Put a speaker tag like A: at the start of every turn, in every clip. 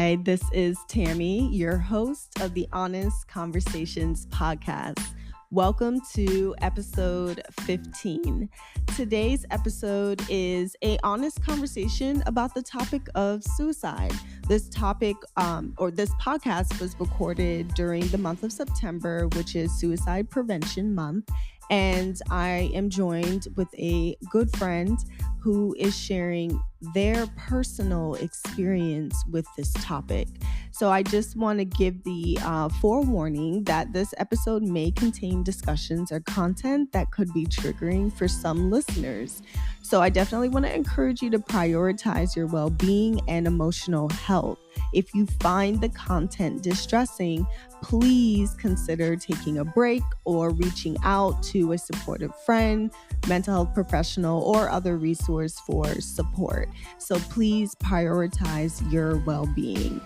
A: Hi, this is Tammy, your host of the Honest Conversations podcast. Welcome to episode 15. Today's episode is an honest conversation about the topic of suicide. This topic this podcast was recorded during the month of September, which is Suicide Prevention Month. And I am joined with a good friend who is sharing their personal experience with this topic. So I just want to give the forewarning that this episode may contain discussions or content that could be triggering for some listeners. So I definitely want to encourage you to prioritize your well-being and emotional health. If you find the content distressing, please consider taking a break or reaching out to a supportive friend, mental health professional, or other resource for support. So please prioritize your well-being.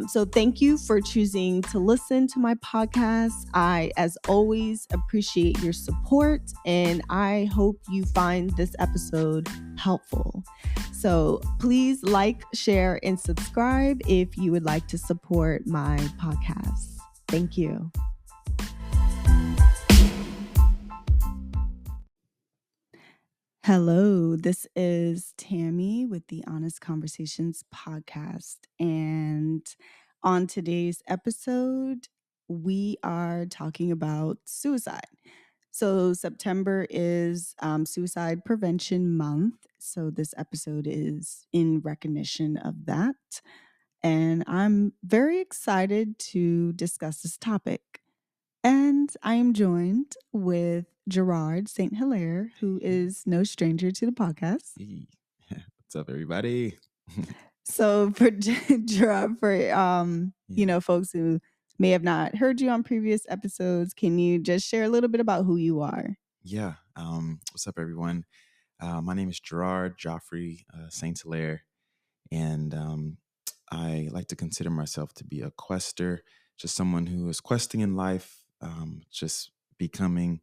A: So thank you for choosing to listen to my podcast. I, as always, appreciate your support, and I hope you find this episode helpful. So please like, share, and subscribe if you would like to support my podcast. Thank you. Hello, this is Tammy with the Honest Conversations podcast. And on today's episode, we are talking about suicide. So September is Suicide Prevention Month. So this episode is in recognition of that. And I'm very excited to discuss this topic. And I am joined with Gerard St. Hilaire, who is no stranger to the podcast.
B: Hey. What's up, everybody?
A: So for Gerard, for folks who may have not heard you on previous episodes, can you just share a little bit about who you are?
B: Yeah. What's up, everyone? My name is Gerard Joffrey St. Hilaire, and I like to consider myself to be a quester, just someone who is questing in life, just becoming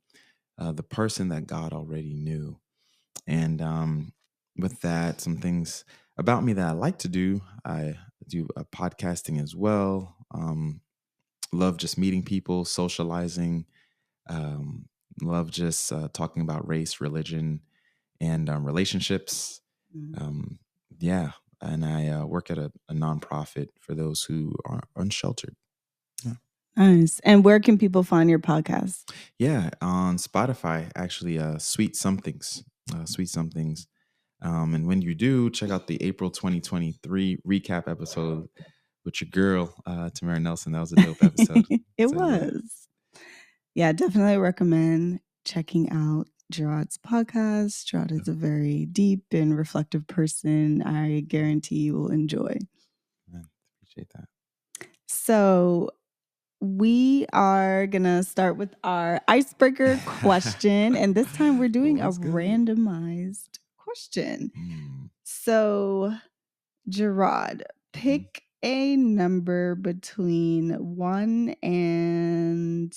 B: the person that God already knew. And with that, some things about me that I like to do. I do podcasting as well. Love just meeting people, socializing. Love just talking about race, religion, and relationships. Yeah. And I work at a nonprofit for those who are unsheltered. Yeah.
A: Nice. And where can people find your podcast?
B: Yeah, on Spotify, actually, Sweet Somethings. Sweet Somethings. And when you do, check out the April 2023 recap episode with your girl, Tamara Nelson. That was a dope episode.
A: It was. Yeah, definitely recommend checking out Gerard's podcast. Gerard is a very deep and reflective person. I guarantee you will enjoy.
B: Appreciate that.
A: So we are going to start with our icebreaker question. And this time we're doing a randomized question. So, Gerard, pick a number between 1 and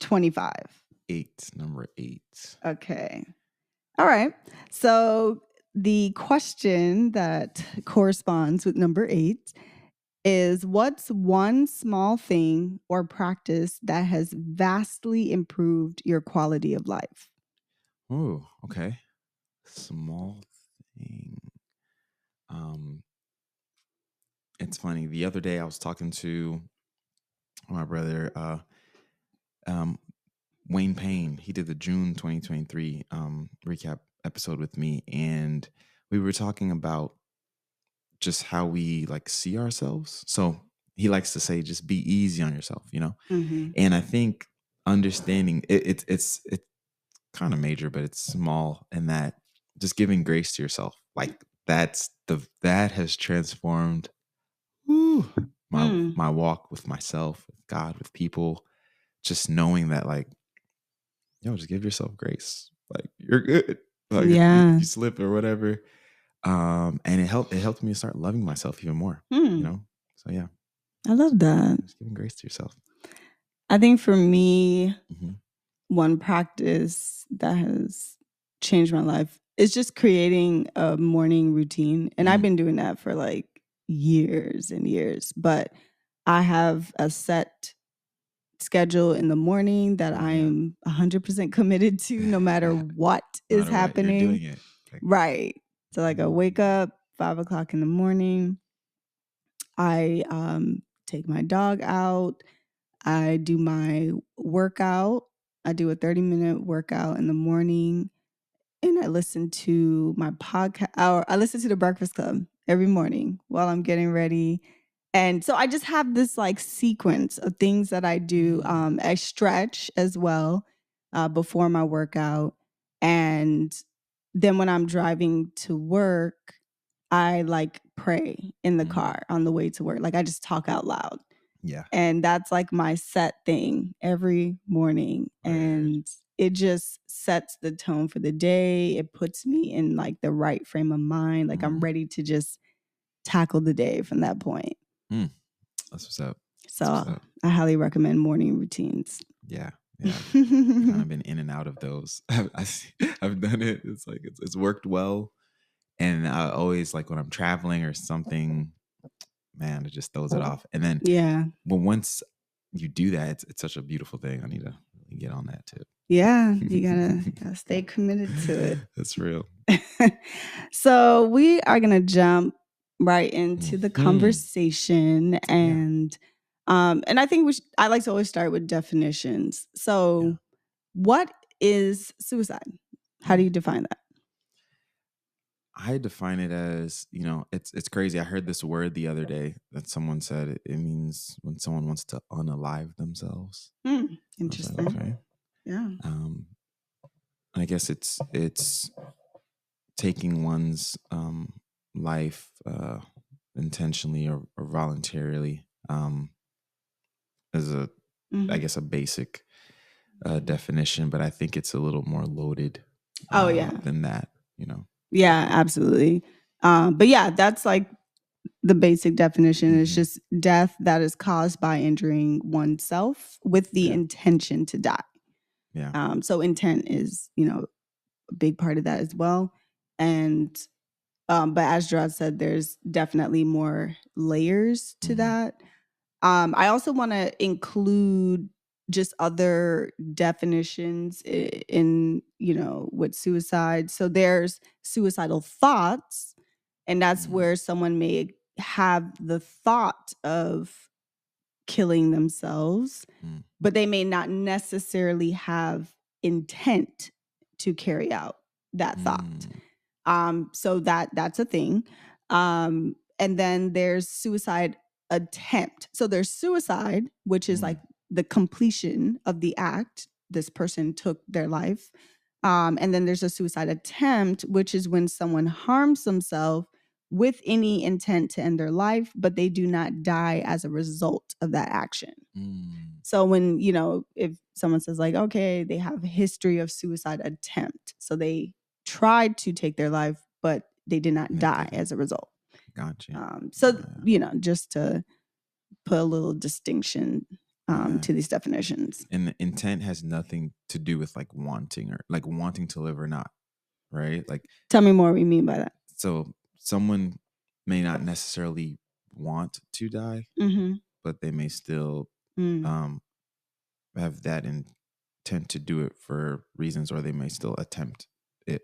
A: 25.
B: 8, number 8.
A: Okay. All right. So the question that corresponds with number 8 is, what's one small thing or practice that has vastly improved your quality of life?
B: Oh, okay. Small thing. It's funny. The other day I was talking to my brother, Wayne Payne. He did the June 2023 recap episode with me, and we were talking about just how we like see ourselves. So he likes to say, just be easy on yourself, you know?
A: Mm-hmm.
B: And I think understanding it's kind of major, but it's small, in that just giving grace to yourself. Like that has transformed my walk with myself, with God, with people. Just knowing that, like, just give yourself grace. Like, you're good. Like, if you slip or whatever. And it helped me start loving myself even more. So yeah.
A: I love that.
B: Just giving grace to yourself.
A: I think for me, one practice that has changed my life is just creating a morning routine. And I've been doing that for like years and years, but I have a set schedule in the morning that
B: Yeah.
A: I'm 100% committed to no matter what
B: No
A: is
B: matter what, you're
A: happening.
B: doing it. Like,
A: Right. So like I wake up 5 o'clock in the morning. I take my dog out. I do my workout. I do a 30-minute workout in the morning, and I listen to my podcast, or I listen to the Breakfast Club every morning while I'm getting ready. And so I just have this like sequence of things that I do. I stretch as well before my workout. And then when I'm driving to work, I like pray in the car on the way to work. Like I just talk out loud.
B: yeah.
A: And that's like my set thing every morning.
B: Word.
A: And it just sets the tone for the day. It puts me in like the right frame of mind. Like I'm ready to just tackle the day from that point.
B: That's what's up.
A: So
B: That's what's up.
A: I highly recommend morning routines.
B: Yeah. I've kind of been in and out of those. I've done it. It's like it's worked well, and I always like when I'm traveling or something. Man, it just throws it off. And then but once you do that, it's such a beautiful thing. I need to really get on that tip.
A: Yeah, you gotta stay committed to it.
B: That's real.
A: So we are gonna jump right into the conversation, and I think I like to always start with definitions. So, what is suicide? How do you define that?
B: I define it as, it's crazy. I heard this word the other day that someone said it means when someone wants to unalive themselves.
A: Interesting.
B: Like, okay.
A: Yeah.
B: I guess it's taking one's life intentionally or voluntarily as I guess a basic definition, but I think it's a little more loaded than that,
A: Yeah, absolutely. But yeah, that's like the basic definition. It's just death that is caused by injuring oneself with the intention to die.
B: Yeah.
A: So intent is, a big part of that as well. And but as Gerard said, there's definitely more layers to that. I also want to include just other definitions in, with suicide. So there's suicidal thoughts, and that's where someone may have the thought of killing themselves, but they may not necessarily have intent to carry out that thought. So that's a thing. And then there's suicide attempt. So there's suicide, which is like the completion of the act. This person took their life. And then there's a suicide attempt, which is when someone harms themselves with any intent to end their life, but they do not die as a result of that action. So when, if someone says like, okay, they have a history of suicide attempt. So they tried to take their life, but they did not die as a result.
B: Gotcha.
A: So, just to put a little distinction to these definitions.
B: And the intent has nothing to do with like wanting to live or not, right? Like,
A: tell me more what you mean by that.
B: So someone may not necessarily want to die, but they may still have that intent to do it for reasons, or they may still attempt it.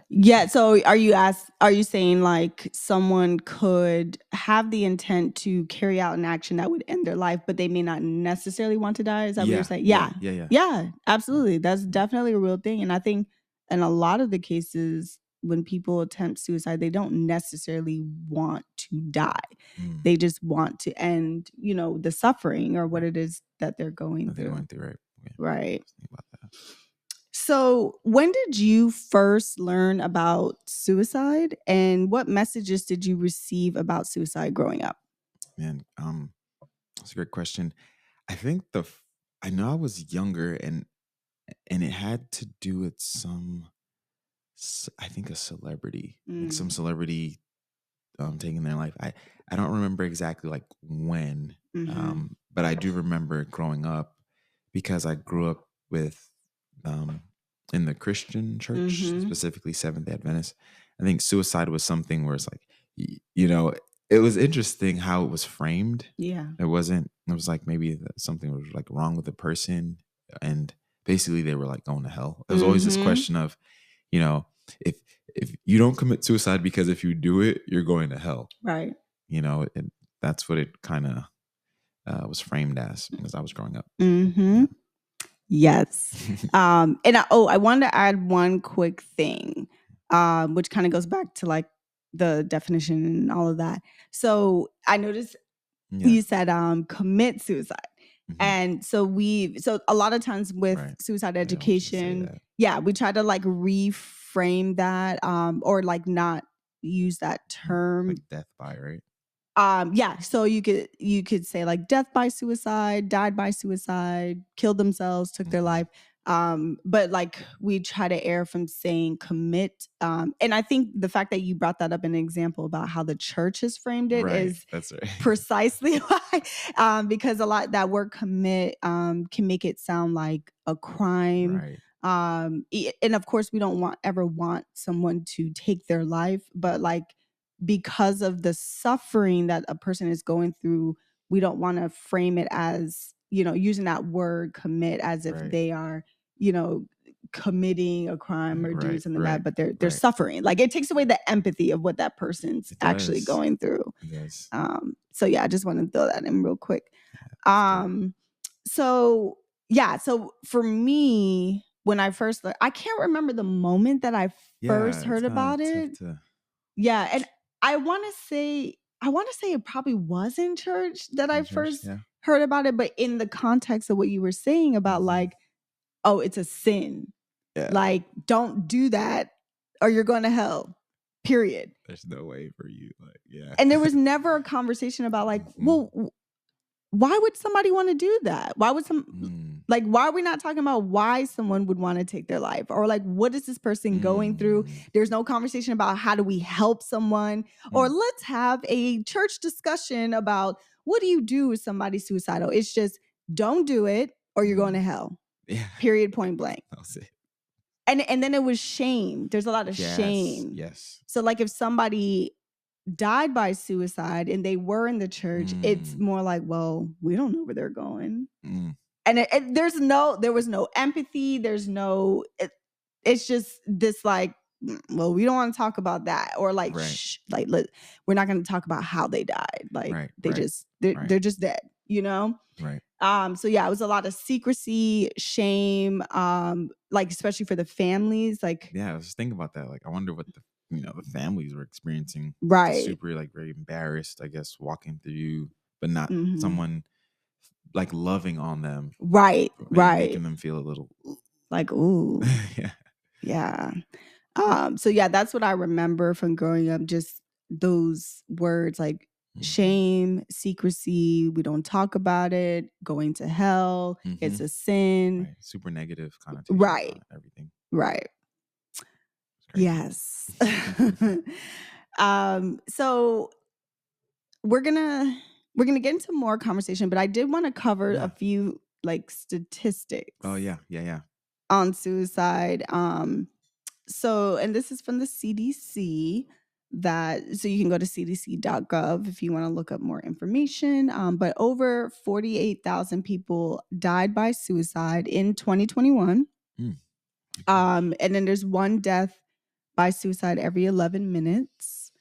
A: Yeah. So are you saying like someone could have the intent to carry out an action that would end their life, but they may not necessarily want to die? Is that what you're saying? Yeah. Yeah, absolutely. That's definitely a real thing. And I think in a lot of the cases when people attempt suicide, they don't necessarily want to die. They just want to end, the suffering or what it is that they're going through.
B: Right. Yeah.
A: Right. About that. So, when did you first learn about suicide, and what messages did you receive about suicide growing up?
B: Man, that's a great question. I think I know I was younger, and it had to do with I think a celebrity, like some celebrity taking their life. I don't remember exactly like when, but I do remember growing up because I grew up with in the Christian church, specifically Seventh-day Adventist. I think suicide was something where it's like, it was interesting how it was framed.
A: Yeah.
B: It was like maybe something was like wrong with the person, and basically they were like going to hell. There was always this question of, you know, if you don't commit suicide because if you do it, you're going to hell.
A: Right.
B: You know, and that's what it kind of was framed as I was growing up.
A: Mm-hmm. Yes. And I wanted to add one quick thing, which kind of goes back to like the definition and all of that. So I noticed you said commit suicide. And so a lot of times with suicide education, we try to like reframe that or like not use that term.
B: Like death by, right?
A: So you could say like death by suicide, died by suicide, killed themselves, took their life. But like we try to err from saying commit. And I think the fact that you brought that up in an example about how the church has framed it is
B: that's right.
A: precisely why. Because a lot that word commit can make it sound like a crime.
B: Right.
A: And of course we don't ever want someone to take their life, but like because of the suffering that a person is going through, we don't want to frame it as, using that word commit as if they are, committing a crime or doing something bad, but they're suffering. Like it takes away the empathy of what that person's actually going through.
B: Yes.
A: So yeah, I just want to throw that in real quick. So for me, when I first I can't remember the moment that I first heard about it. Yeah, and I want to say it probably was in church that I first heard about it, but in the context of what you were saying about like, oh, it's a sin.
B: Yeah.
A: Like, don't do that or you're going to hell. Period.
B: There's no way for you. Like, yeah.
A: And there was never a conversation about like, well, why would somebody want to do that? Why would why are we not talking about why someone would want to take their life? Or like, what is this person going through? There's no conversation about how do we help someone? Or let's have a church discussion about what do you do with somebody suicidal? It's just don't do it or you're going to hell.
B: Yeah.
A: Period, point blank.
B: That's it.
A: And then it was shame. There's a lot of shame.
B: Yes.
A: So like if somebody died by suicide and they were in the church, it's more like, well, we don't know where they're going. And there was no empathy. There's no, it's just this like, well, we don't want to talk about that. Or like, we're not going to talk about how they died. Like they're just dead,
B: Right.
A: So yeah, it was a lot of secrecy, shame, like especially for the families. Like,
B: yeah, I was just thinking about that. Like, I wonder what the families were experiencing.
A: Right.
B: Super like very embarrassed, I guess, walking through, but not someone like loving on them.
A: Right.
B: Making them feel a little
A: like, ooh.
B: Yeah.
A: Yeah. So yeah, that's what I remember from growing up. Just those words like shame, secrecy, we don't talk about it, going to hell, it's a sin.
B: Right. Super negative connotation.
A: Right.
B: Everything.
A: Right. Yes. So we're gonna get into more conversation, but I did want to cover a few like statistics.
B: Oh yeah.
A: On suicide. So, and this is from the CDC so you can go to cdc.gov if you want to look up more information. But over 48,000 people died by suicide in 2021. And then there's one death by suicide every 11 minutes.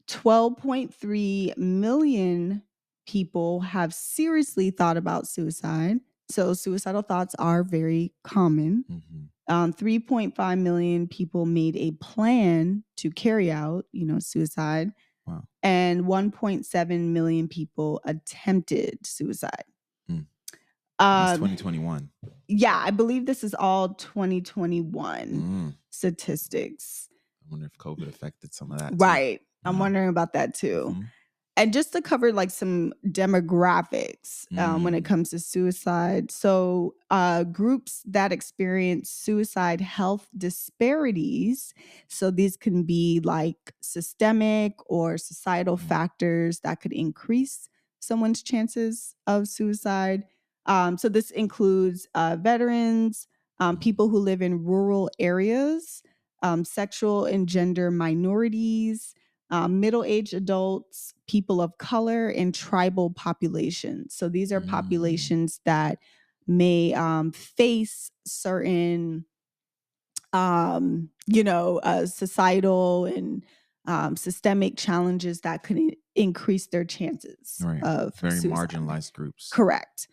A: 12.3 million people have seriously thought about suicide. So suicidal thoughts are very common. 3.5 million people made a plan to carry out, suicide.
B: Wow.
A: And 1.7 million people attempted suicide.
B: That's 2021.
A: Yeah, I believe this is all 2021 statistics.
B: I wonder if COVID affected some of that.
A: Right. I'm wondering about that too. And just to cover like some demographics when it comes to suicide. So groups that experience suicide health disparities. So these can be like systemic or societal factors that could increase someone's chances of suicide. So this includes veterans, people who live in rural areas, sexual and gender minorities, middle-aged adults, people of color, and tribal populations. So these are populations that may face certain societal and systemic challenges that could increase their chances
B: Right.
A: of
B: Very
A: suicide.
B: marginalized groups.
A: Correct.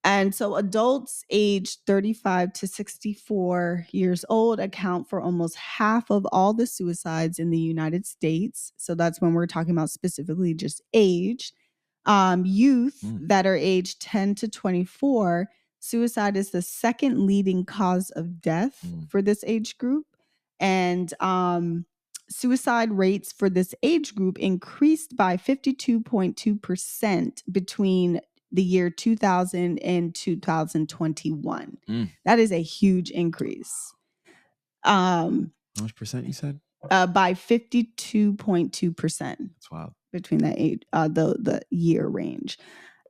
A: And so adults aged 35 to 64 years old account for almost half of all the suicides in the United States. So that's when we're talking about specifically just age. Youth that are aged 10 to 24, suicide is the second leading cause of death for this age group. And suicide rates for this age group increased by 52.2% between the year 2000 and 2021. That is a huge increase.
B: How much percent you said?
A: By 52.2%.
B: That's wild.
A: Between that age, the year range.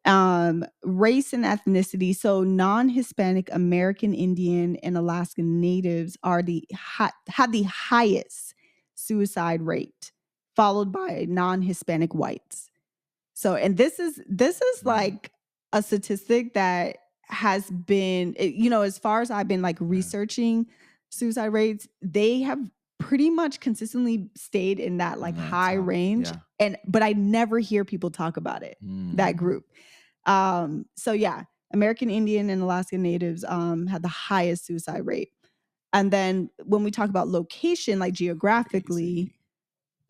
A: Race and ethnicity. So non-Hispanic, American Indian, and Alaskan Natives are had the highest suicide rate, followed by non-Hispanic whites. So, and this is like a statistic that has been, as far as I've been like researching suicide rates, they have pretty much consistently stayed in that like high range. But I never hear people talk about it, that group. So yeah, American Indian and Alaskan Natives had the highest suicide rate. And then when we talk about location, like geographically,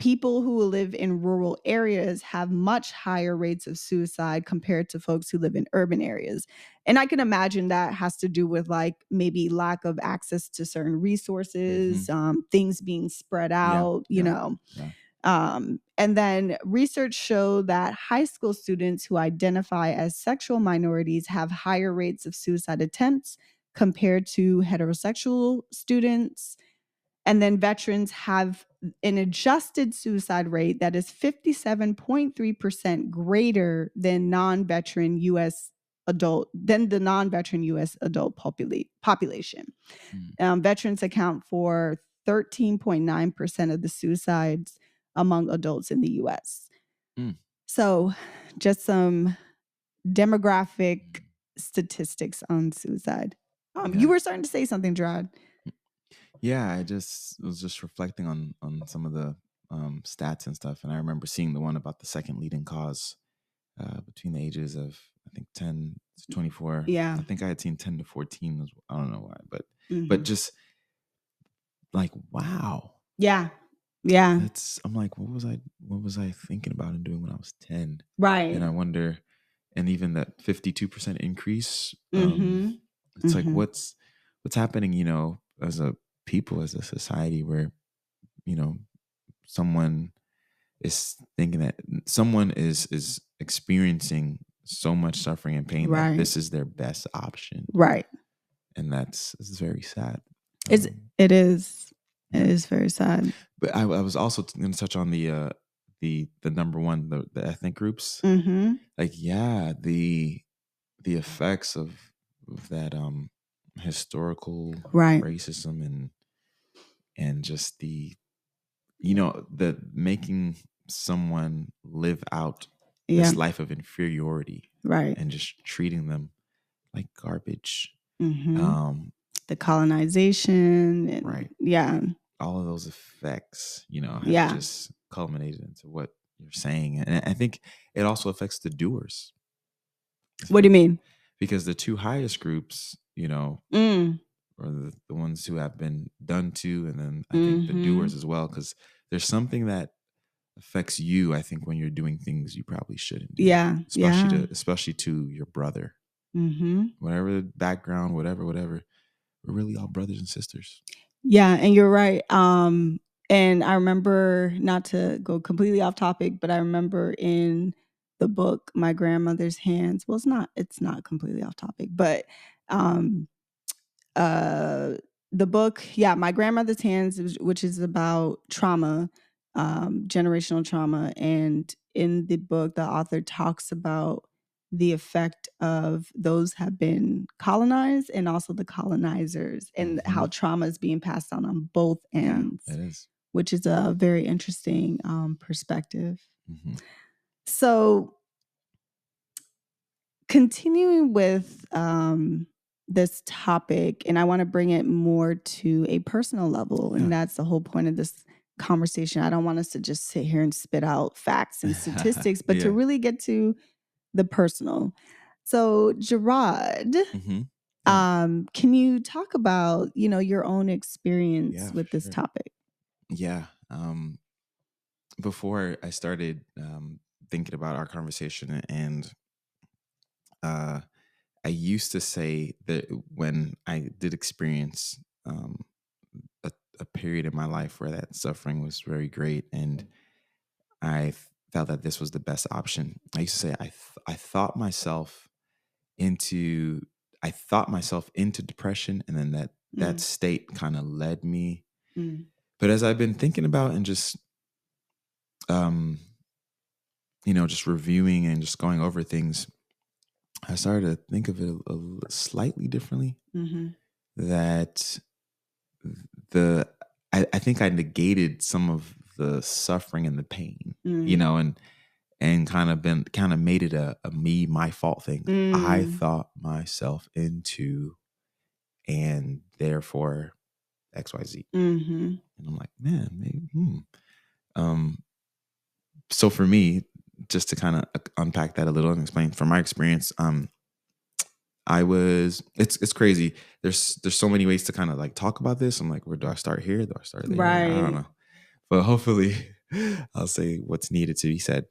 A: people who live in rural areas have much higher rates of suicide compared to folks who live in urban areas. And I can imagine that has to do with like maybe lack of access to certain resources, things being spread out, you know. And then research show that high school students who identify as sexual minorities have higher rates of suicide attempts compared to heterosexual students. And then veterans have an adjusted suicide rate that is 57.3% greater than non-veteran U.S. adult population. Veterans account for 13.9% of the suicides among adults in the U.S. So, just some demographic statistics on suicide. You were starting to say something, Gerard.
B: Yeah, I was just reflecting on some of the stats and stuff, and I remember seeing the one about the second leading cause between the ages of I think 10 to 24.
A: Yeah,
B: I think I had seen 10 to 14. I don't know why, but just like wow.
A: Yeah.
B: I'm like, what was I thinking about and doing when I was 10?
A: Right.
B: And I wonder, and even that 52% increase. It's like what's happening, as a people, as a society, where someone is thinking that someone is experiencing so much suffering and pain that this is their best option,
A: right? And
B: it's very sad.
A: It is very sad.
B: But I was also going to touch on the number one, the ethnic groups. Like the effects of that historical racism and just the making someone live out this life of inferiority, and just treating them like garbage.
A: The colonization and
B: all of those effects, have just culminated into what you're saying. And I think it also affects the doers.
A: What do you mean?
B: Because the two highest groups, are the ones who have been done to, and then I think the doers as well, because there's something that affects you, I think, when you're doing things you probably shouldn't do. Especially to your brother. Whatever the background, whatever, we're really all brothers and sisters.
A: Yeah, and you're right. And I remember, not to go completely off topic, but I remember in the book My Grandmother's Hands. Well, it's not completely off topic, but the book, My Grandmother's Hands, which is about trauma, generational trauma. And in the book, the author talks about the effect of those have been colonized and also the colonizers, and how trauma is being passed on both ends.
B: It is.
A: which is a very interesting perspective.
B: Mm-hmm.
A: So, continuing with this topic, and I want to bring it more to a personal level, and that's the whole point of this conversation. I don't want us to just sit here and spit out facts and statistics, but to really get to the personal. So, Gerard,
B: Mm-hmm.
A: can you talk about, your own experience with this topic?
B: Yeah. Before I started thinking about our conversation, and I used to say that when I did experience a period in my life where that suffering was very great, and I felt that this was the best option. I used to say I thought myself into depression, and then that state kind of led me. But as I've been thinking about and just just reviewing and just going over things, I started to think of it a slightly differently. That I think I negated some of the suffering and the pain, and kind of made it a my fault thing. I thought myself into, and therefore XYZ. And I'm like, man, maybe. So for me, just to kind of unpack that a little and explain from my experience, it's crazy. There's so many ways to kind of like talk about this. I'm like, where do I start here? Do I start there?
A: Right.
B: I don't know. But hopefully I'll say what's needed to be said.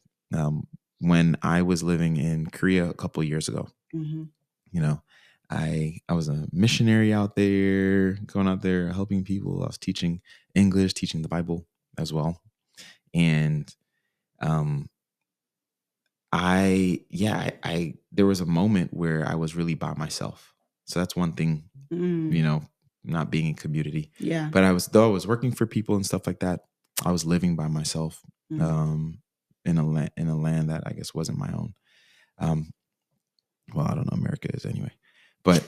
B: When I was living in Korea a couple of years ago, I was a missionary out there, going out there helping people. I was teaching English, teaching the Bible as well. And I there was a moment where I was really by myself. So that's one thing, not being in community.
A: Yeah.
B: But I was working for people and stuff like that, I was living by myself in a land that I guess wasn't my own. Well, I don't know, America is anyway. But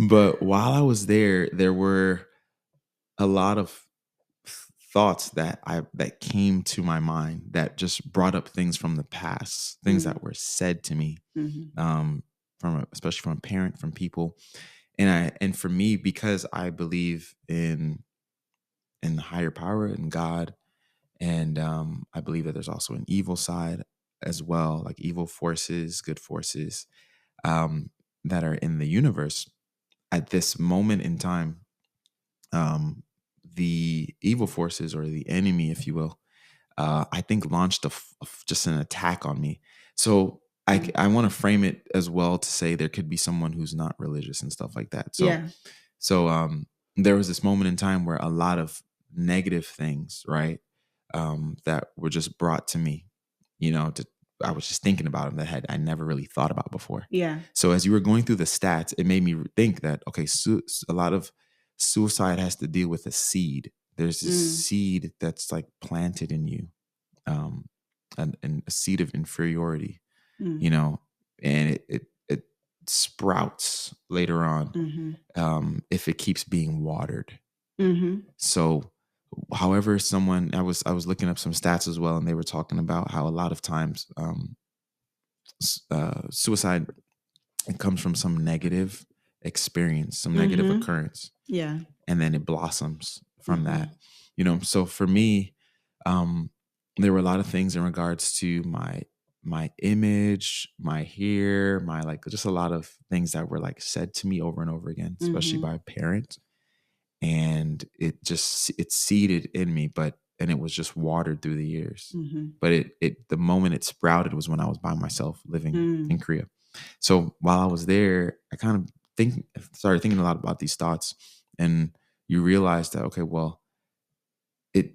B: but while I was there were a lot of thoughts that came to my mind that just brought up things from the past, things that were said to me, especially from a parent, from people, and for me, because I believe in the higher power, in God, and I believe that there's also an evil side as well, like evil forces, good forces, that are in the universe. At this moment in time, the evil forces, or the enemy, if you will, I think launched just an attack on me. So I want to frame it as well to say there could be someone who's not religious and stuff like that. So there was this moment in time where a lot of negative things, right, that were just brought to me, I was just thinking about them that I never really thought about before.
A: Yeah.
B: So as you were going through the stats, it made me think that, okay, a lot of suicide has to deal with a seed. There's this seed that's like planted in you, and a seed of inferiority, and it sprouts later on, if it keeps being watered. So, however, I was looking up some stats as well, and they were talking about how a lot of times suicide, it comes from some negative experience, some negative occurrence.
A: Yeah.
B: And then it blossoms from that. So for me, there were a lot of things in regards to my image, my hair, my, like, just a lot of things that were like said to me over and over again, especially by parents. And it seeded in me, and it was just watered through the years. But the moment it sprouted was when I was by myself living in Korea. So while I was there, I kind of started thinking a lot about these thoughts, and you realize that, okay, well, it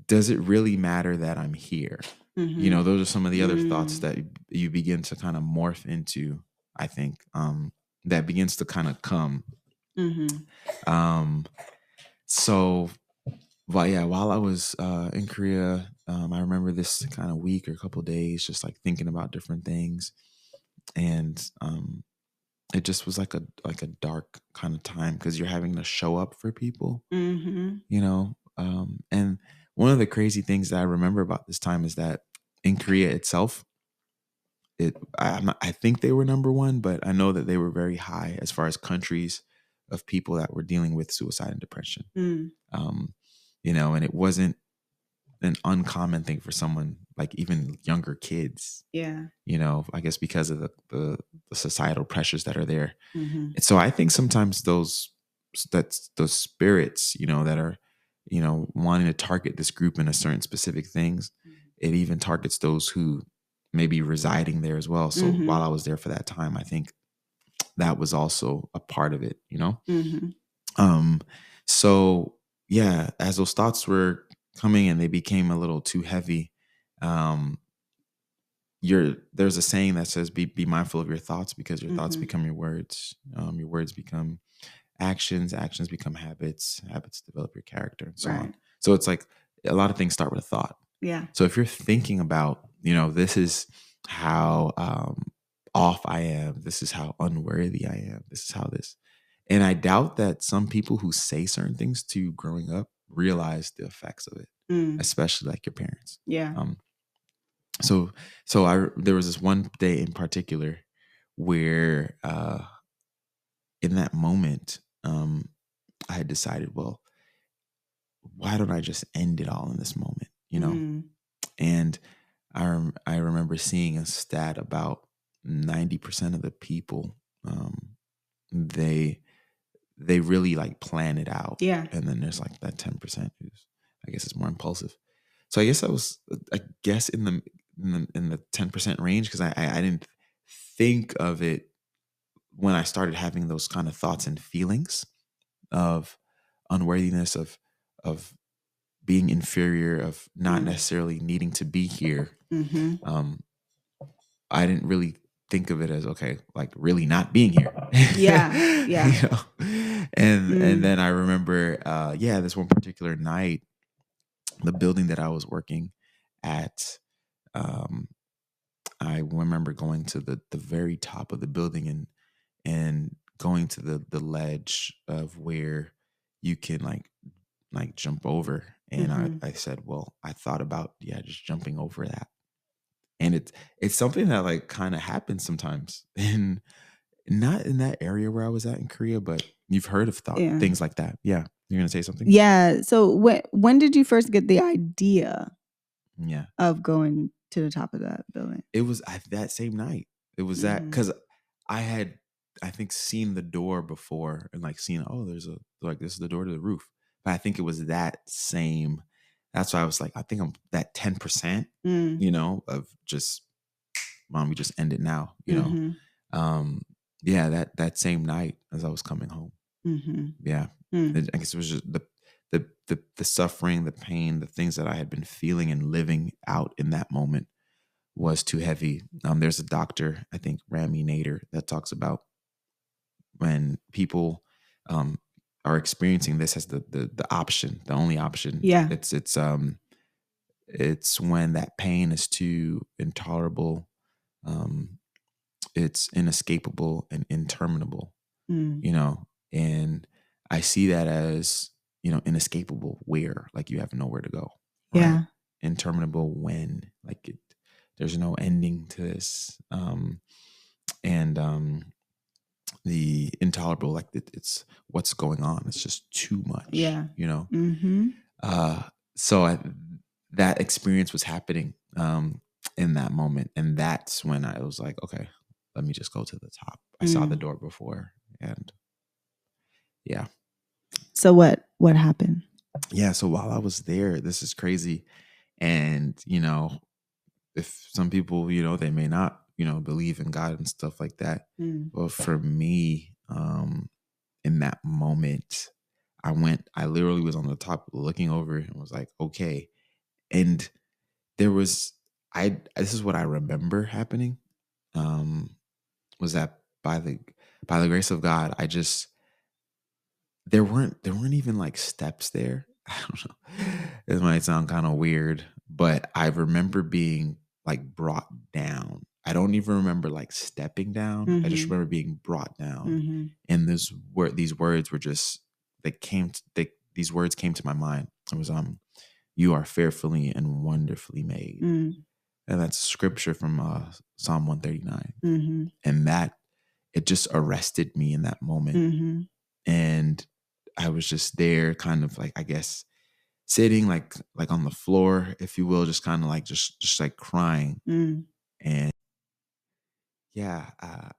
B: does it really matter that I'm here? Those are some of the other thoughts that you begin to kind of morph into, I think, that begins to kind of come. So, while I was in Korea, I remember this kind of week or a couple of days just like thinking about different things. And it just was like a dark kind of time because you're having to show up for people,
A: Mm-hmm.
B: and one of the crazy things that I remember about this time is that in Korea itself, I think they were number one, but I know that they were very high as far as countries of people that were dealing with suicide and depression.
A: Mm.
B: Um, and it wasn't an uncommon thing for someone like even younger kids,
A: Yeah.
B: I guess because of the societal pressures that are there.
A: Mm-hmm.
B: And so I think sometimes those spirits, that are, wanting to target this group in a certain specific things, it even targets those who may be residing there as well. So
A: Mm-hmm.
B: while I was there for that time, I think that was also a part of it.
A: Mm-hmm.
B: Um, so yeah, as those thoughts were coming and they became a little too heavy, um, there's a saying that says be mindful of your thoughts because your thoughts
A: Mm-hmm.
B: become your words become actions become habits develop your character, and so on.
A: Right.
B: So it's like a lot of things start with a thought.
A: Yeah.
B: So if you're thinking about, this is how off I am, this is how unworthy I am, this is how this, and I doubt that some people who say certain things to you growing up realize the effects of it,
A: Mm.
B: especially like your parents.
A: Yeah.
B: Um, so there was this one day in particular where in that moment, I had decided, well, why don't I just end it all in this moment?
A: Mm.
B: And I remember seeing a stat about 90% of the people, they they really like plan it out,
A: Yeah.
B: and then there's like that 10% who's, I guess, is more impulsive. So I guess I was, I guess, in the 10% range because I didn't think of it when I started having those kind of thoughts and feelings of unworthiness, of being inferior, of not
A: Mm.
B: necessarily needing to be here.
A: Mm-hmm.
B: Um, I didn't really think of it as okay, like really not being here.
A: Yeah. Yeah.
B: you know? And
A: Mm.
B: then I remember, this one particular night, the building that I was working at, um, I remember going to the very top of the building and going to the ledge of where you can like jump over. And I,
A: Mm-hmm.
B: I said, well, I thought about just jumping over that. And it's something that like kind of happens sometimes in not in that area where I was at in Korea, but you've heard of
A: Yeah.
B: things like that. Yeah. You're gonna say something?
A: Yeah. So when did you first get the idea
B: Yeah.
A: of going to the top of that building?
B: It was that same night. It was that
A: Mm-hmm.
B: because I had, I think, seen the door before and like seen, oh, there's this is the door to the roof. But I think it was that same. That's why I was like, I think I'm that 10%,
A: Mm.
B: of just, mom, we just end it now.
A: Mm-hmm.
B: That same night as I was coming home.
A: Mm-hmm.
B: Yeah.
A: Mm.
B: I guess it was just the suffering, the pain, the things that I had been feeling and living out in that moment was too heavy. There's a doctor, I think Rami Nader, that talks about when people are experiencing this as the option, the only option.
A: Yeah.
B: It's when that pain is too intolerable, um, it's inescapable and interminable,
A: Mm.
B: and I see that as, inescapable where like you have nowhere to go, right?
A: Yeah.
B: Interminable when there's no ending to this, and the intolerable, like it's what's going on, it's just too much.
A: Yeah. Mm-hmm.
B: uh so that experience was happening in that moment, and that's when I was like, okay, let me just go to the top. I saw the
A: Mm.
B: door before, and yeah.
A: So what happened?
B: Yeah, so while I was there, this is crazy. And, if some people, they may not, believe in God and stuff like that.
A: Mm.
B: But for me, in that moment, I literally was on the top looking over and was like, okay. And there was, this is what I remember happening, um, was that by the grace of God, there weren't even like steps there. I don't know. It might sound kind of weird, but I remember being like brought down I don't even remember like stepping down. I just
A: Mhm.
B: remember being brought down.
A: Mhm.
B: And these words were just, these words came to my mind. It was, you are fearfully and wonderfully made.
A: Mm.
B: And that's scripture from Psalm 139.
A: Mhm.
B: And that, it just arrested me in that moment.
A: Mhm.
B: And I was just there kind of like, I guess, sitting like on the floor, if you will, just kind of like just like crying.
A: Mm.
B: And yeah, I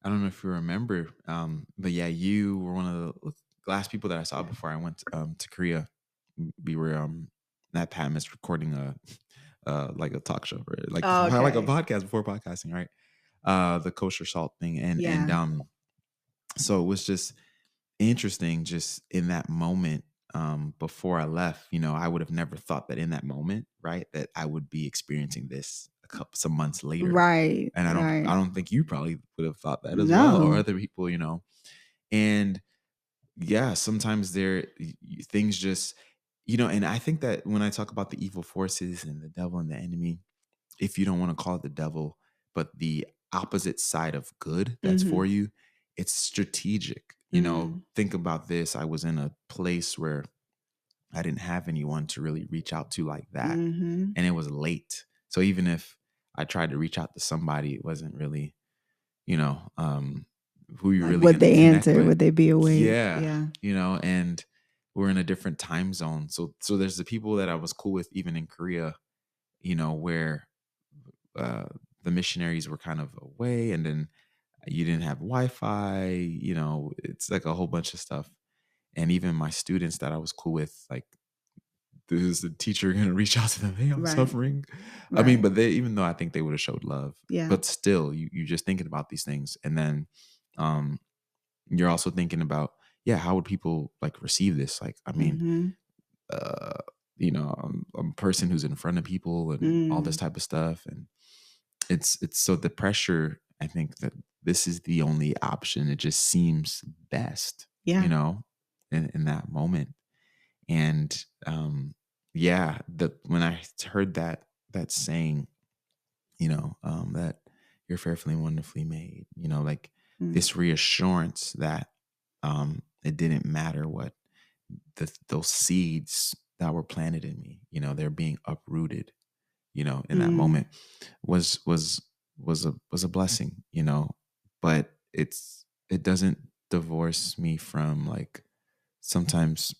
B: don't know if you remember, but yeah, you were one of the last people that I saw before I went to Korea. We were at Patmos recording a like a talk show, or like a
A: Okay.
B: podcast before podcasting, right? The kosher salt thing, and
A: Yeah.
B: so it was just interesting, just in that moment. Before I left, I would have never thought that in that moment, right, that I would be experiencing this some months later.
A: Right.
B: And I
A: Right.
B: don't think you probably would have thought that as well, or
A: No.
B: other people, And yeah, sometimes things just, and I think that when I talk about the evil forces and the devil and the enemy, if you don't want to call it the devil, but the opposite side of good that's for
A: Mhm.
B: you, it's strategic.
A: Mm.
B: Think about this. I was in a place where I didn't have anyone to really reach out to like that.
A: Mhm.
B: And it was late. So even if I tried to reach out to somebody, it wasn't really, you know, um, who you're
A: Like,
B: really
A: would
B: going to
A: they
B: connect
A: answer?
B: with.
A: Would they be awake?
B: Yeah.
A: Yeah.
B: And we're in a different time zone. So there's the people that I was cool with even in Korea, where uh, the missionaries were kind of away, and then you didn't have Wi-Fi, it's like a whole bunch of stuff. And even my students that I was cool with, like, is the teacher going to reach out to them? Hey, I'm
A: Right.
B: suffering. I mean,
A: Right.
B: but even though I think they would have showed love,
A: Yeah.
B: but still, you just thinking about these things, and then um, you're also thinking about, yeah, how would people like receive this? Like, I mean,
A: Mhm.
B: uh, I'm a person who's in front of people and all this
A: Mm.
B: type of stuff, and it's so the pressure. I think that this is the only option. It just seems best,
A: Yeah.
B: in that moment. And yeah, when I heard that saying, that you're fearfully and wonderfully made, like
A: Mm.
B: this reassurance that it didn't matter what those seeds that were planted in me, they're being uprooted, in that
A: Mm.
B: moment was a blessing, but it doesn't divorce me from like sometimes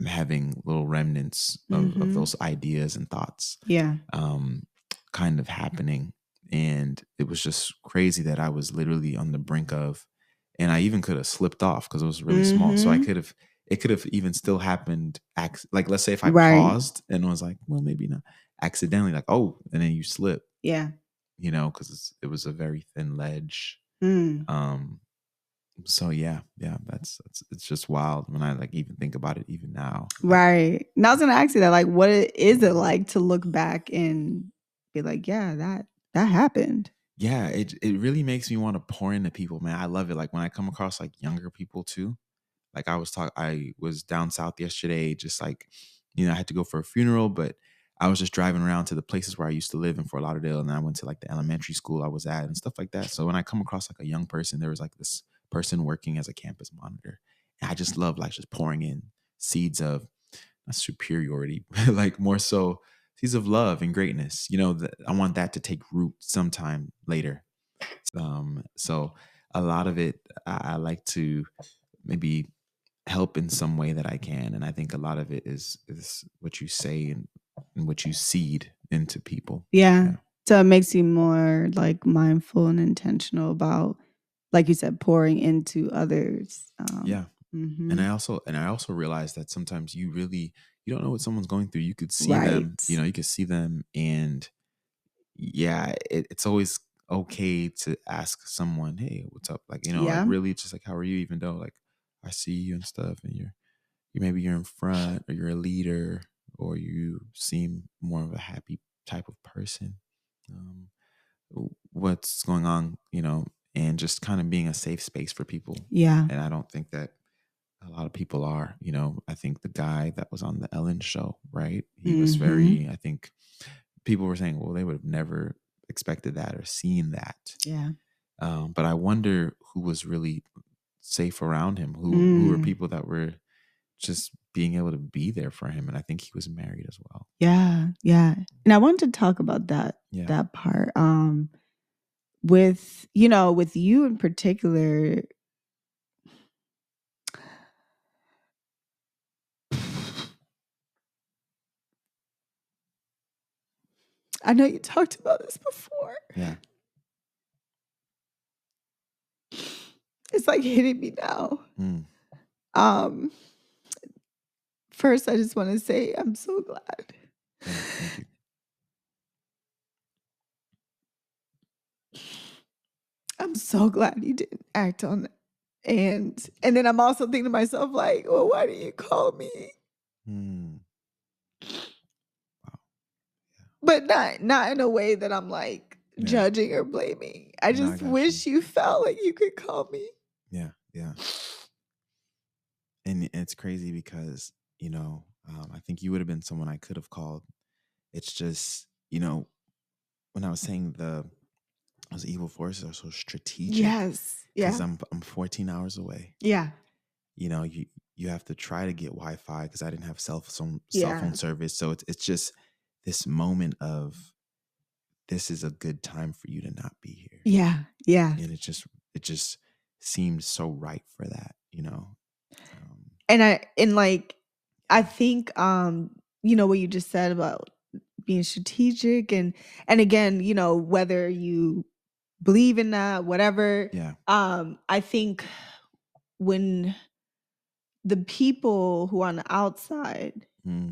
B: having little remnants of
A: Mhm.
B: those ideas and thoughts
A: Yeah.
B: um, kind of happening. And it was just crazy that I was literally on the brink of, and I even could have slipped off because it was really small. So
A: Mhm.
B: it could have even still happened. Like, let's say if I
A: Right.
B: paused and was like, well, maybe not accidentally, like, oh, and then you slip,
A: Yeah.
B: because it was a very thin ledge.
A: Mm.
B: Um, so yeah, it's just wild when I like even think about it even now. Like,
A: Right. And I was gonna ask you that, like, what is it like to look back and be like, yeah, that happened.
B: yeah, it really makes me want to pour into people, man. I love it. Like when I come across like younger people too. Like I was down south yesterday, just like, I had to go for a funeral, but I was just driving around to the places where I used to live in Fort Lauderdale, and I went to like the elementary school I was at and stuff like that. So when I come across like a young person, there was like this person working as a campus monitor. And I just love like just pouring in seeds of not superiority, like more so seeds of love and greatness. That I want that to take root sometime later. So a lot of it, I like to maybe help in some way that I can, and I think a lot of it is what you say and what you seed into people.
A: Yeah.
B: Yeah,
A: So it makes you more like mindful and intentional about, like you said, pouring into others.
B: yeah. And
A: Mhm.
B: I also realized that sometimes you don't know what someone's going through. You could see them,
A: Right.
B: you could see them, and yeah, it's always okay to ask someone, "Hey, what's up?" Like, like
A: Yeah.
B: really just like, "How are you?" Even though like I see you and stuff, and maybe you're in front, or you're a leader, or you seem more of a happy type of person. Um, what's going on, and just kind of being a safe space for people.
A: Yeah.
B: And I don't think that a lot of people are. I think the guy that was on the Ellen show, right? He was
A: Mhm.
B: very, I think people were saying, well, they would have never expected that or seen that.
A: Yeah.
B: But I wonder who was really safe around him, who were people that were just being able to be there for him. And I think he was married as well.
A: Yeah. Yeah. And I wanted to talk about that part. With you in particular, I know you talked about this before.
B: Yeah.
A: It's like hitting me now. First, I just want to say I'm so glad.
B: Yeah, thank you.
A: I'm so glad you didn't act on it. And then I'm also thinking to myself, like, well, why didn't you call me?
B: Wow.
A: Yeah. But not in a way that I'm like judging or blaming. I just wish you felt like you could call me.
B: Yeah. Yeah. And it's crazy because, I think you would have been someone I could have called. It's just, when I was saying those evil forces are so strategic.
A: Yes. Yeah.
B: Because I'm 14 hours away.
A: Yeah.
B: You have to try to get Wi-Fi because I didn't have cell phone service. So it's just this moment of, this is a good time for you to not be here.
A: Yeah. Yeah.
B: And it just seemed so right for that,
A: I think what you just said about being strategic and again, whether you believe in that, whatever.
B: Yeah.
A: I think when the people who are on the outside,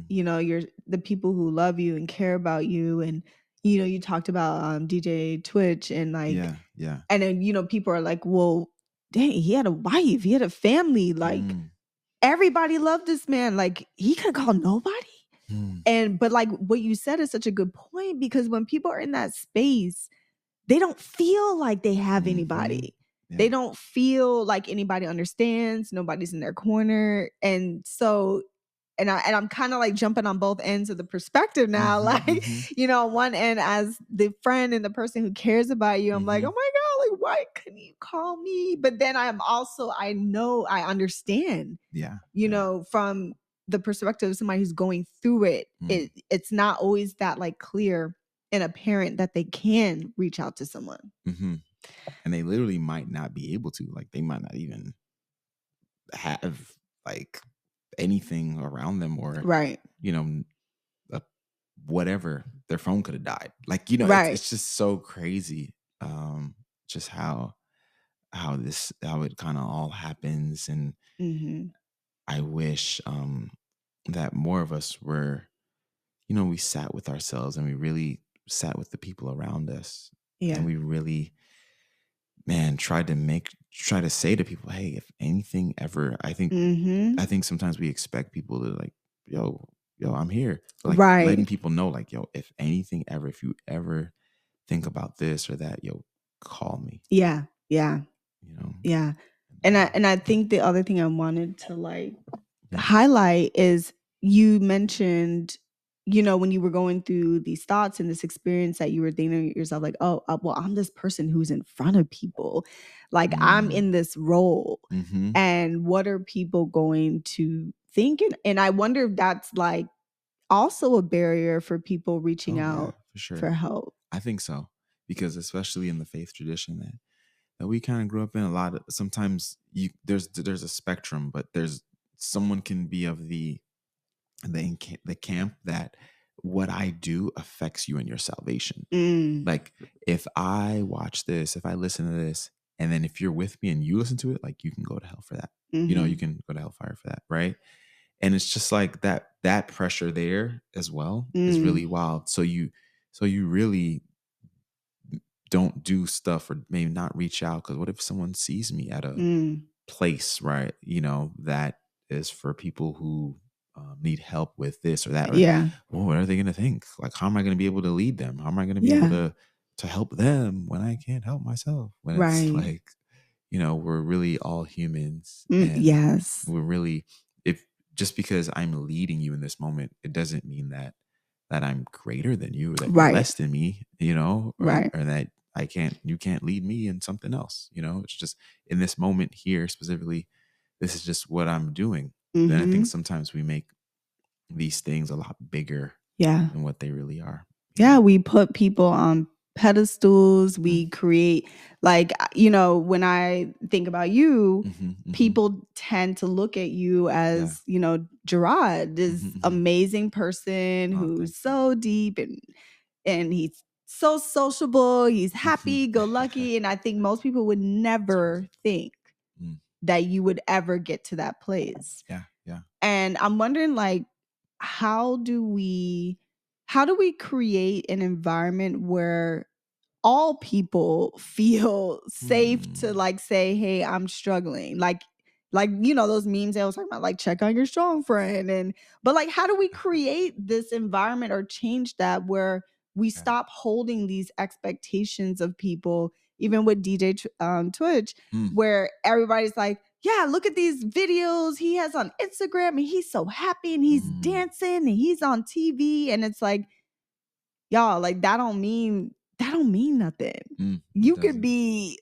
A: you're the people who love you and care about you, and you talked about DJ Twitch and like,
B: yeah.
A: And then people are like, well, dang, he had a wife, he had a family, like everybody loved this man, like he could call nobody. But like what you said is such a good point, because when people are in that space, they don't feel like they have anybody. Yeah. They don't feel like anybody understands. Nobody's in their corner. And so, and I'm kind of like jumping on both ends of the perspective now. Like, on one end as the friend and the person who cares about you, I'm like, oh my God, like, why couldn't you call me? But then I know I understand, from the perspective of somebody who's going through it, it's not always that like clear and apparent that they can reach out to someone.
B: And they literally might not be able to, like they might not even have like anything around them, or whatever, their phone could have died, like it's just so crazy, just how it kind of all happens. And I wish that more of us were, we sat with ourselves and we really sat with the people around us. And we really, try to say to people, hey, if anything ever, I think sometimes we expect people to like, yo, I'm here. But like letting people know, like, yo, if anything ever, if you ever think about this or that, yo, call me.
A: Yeah. Yeah. Yeah. And I think the other thing I wanted to like highlight is, you mentioned, when you were going through these thoughts and this experience, that you were thinking to yourself like, oh, well, I'm this person who's in front of people, like I'm in this role, and what are people going to think? And I wonder if that's like also a barrier for people reaching out for help.
B: I think so, because especially in the faith tradition that we kind of grew up in, a lot of, sometimes there's a spectrum, but someone can be of the camp that what I do affects you and your salvation. Like if I watch this, if I listen to this, and then if you're with me and you listen to it, like you can go to hell for that. You can go to hellfire for that, right? And it's just like that pressure there as well is really wild. So you really don't do stuff, or maybe not reach out, because what if someone sees me at a place, right? That is for people who need help with this or that. Or, well, what are they going to think? Like, how am I going to be able to lead them? How am I going to be able to help them when I can't help myself? When it's like, we're really all humans. And we're really, if just because I'm leading you in this moment, it doesn't mean that that I'm greater than you, or that you're
A: Right.
B: less than me, or
A: Right.
B: that you can't lead me in something else. It's just in this moment here specifically, this is just what I'm doing. Then I think
A: Mm-hmm.
B: sometimes we make these things a lot bigger
A: Yeah.
B: than what they really are.
A: Yeah, we put people on pedestals.
B: Mm.
A: We create, like, when I think about you,
B: Mm-hmm, mm-hmm.
A: people tend to look at you
B: Yeah.
A: as, Gerard,
B: Mm-hmm,
A: this
B: mm-hmm.
A: amazing person
B: Oh, thank
A: who's
B: you.
A: so deep and he's so sociable, he's
B: Mm-hmm.
A: happy, go lucky. And I think most people would never think
B: Mm.
A: that you would ever get to that place.
B: Yeah, yeah.
A: And I'm wondering, like, how do we how do we create an environment where all people feel safe to,
B: Mm.
A: like, say, "Hey, I'm struggling." Like, those memes I was talking about, like, check on your strong friend. But, like, how do we create this environment or change that where we
B: Yeah.
A: stop holding these expectations of people, even with DJ Twitch,
B: Mm.
A: where everybody's like, yeah, look at these videos he has on Instagram and he's so happy and he's
B: Mm.
A: dancing and he's on TV. And it's like, y'all, like, that don't mean nothing.
B: Mm. It
A: You could
B: doesn't.
A: be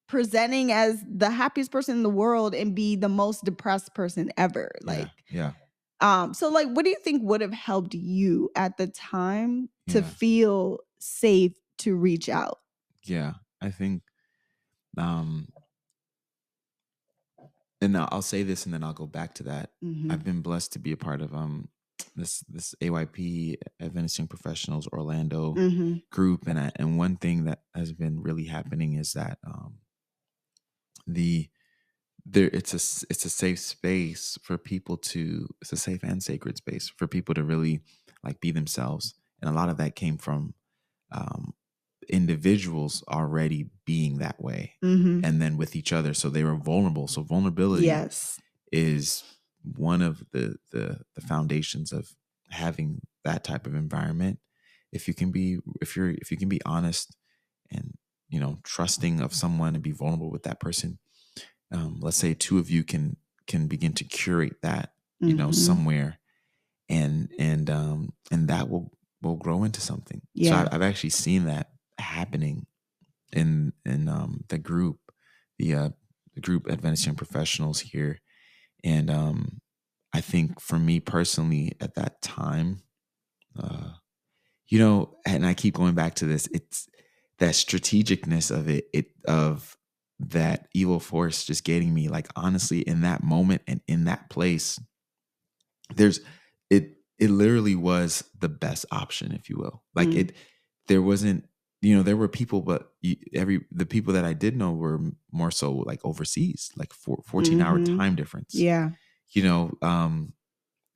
A: presenting as the happiest person in the world and be the most depressed person ever.
B: Yeah,
A: Like,
B: yeah,
A: so, like, what do you think would have helped you at the time to
B: yeah,
A: feel safe to reach out?
B: yeah. I think, um, and I'll say this, and then I'll go back to that.
A: Mm-hmm.
B: I've been blessed to be a part of this AYP, Advanced Young Professionals Orlando
A: Mm-hmm.
B: group, and one thing that has been really happening is that the there it's a safe space for people to it's a safe and sacred space for people to really like be themselves, and a lot of that came from um, individuals already being that way,
A: Mm-hmm.
B: and then with each other, so they were vulnerable. So vulnerability
A: Yes.
B: is one of the foundations of having that type of environment. If you can be honest and trusting of someone and be vulnerable with that person, let's say two of you can begin to curate that
A: Mm-hmm.
B: somewhere, and that will grow into something. So
A: Yeah.
B: I've actually seen that happening in the group, the group Advanced Young Professionals here. And I think for me personally at that time, uh, and I keep going back to this, it's that strategicness of of that evil force just getting me, like, honestly, in that moment and in that place, there's it literally was the best option, if you will. Like,
A: Mm.
B: there wasn't, there were people, but the people that I did know were more so like overseas, like 14-hour
A: Mm-hmm.
B: time difference,
A: Yeah.
B: you know, um,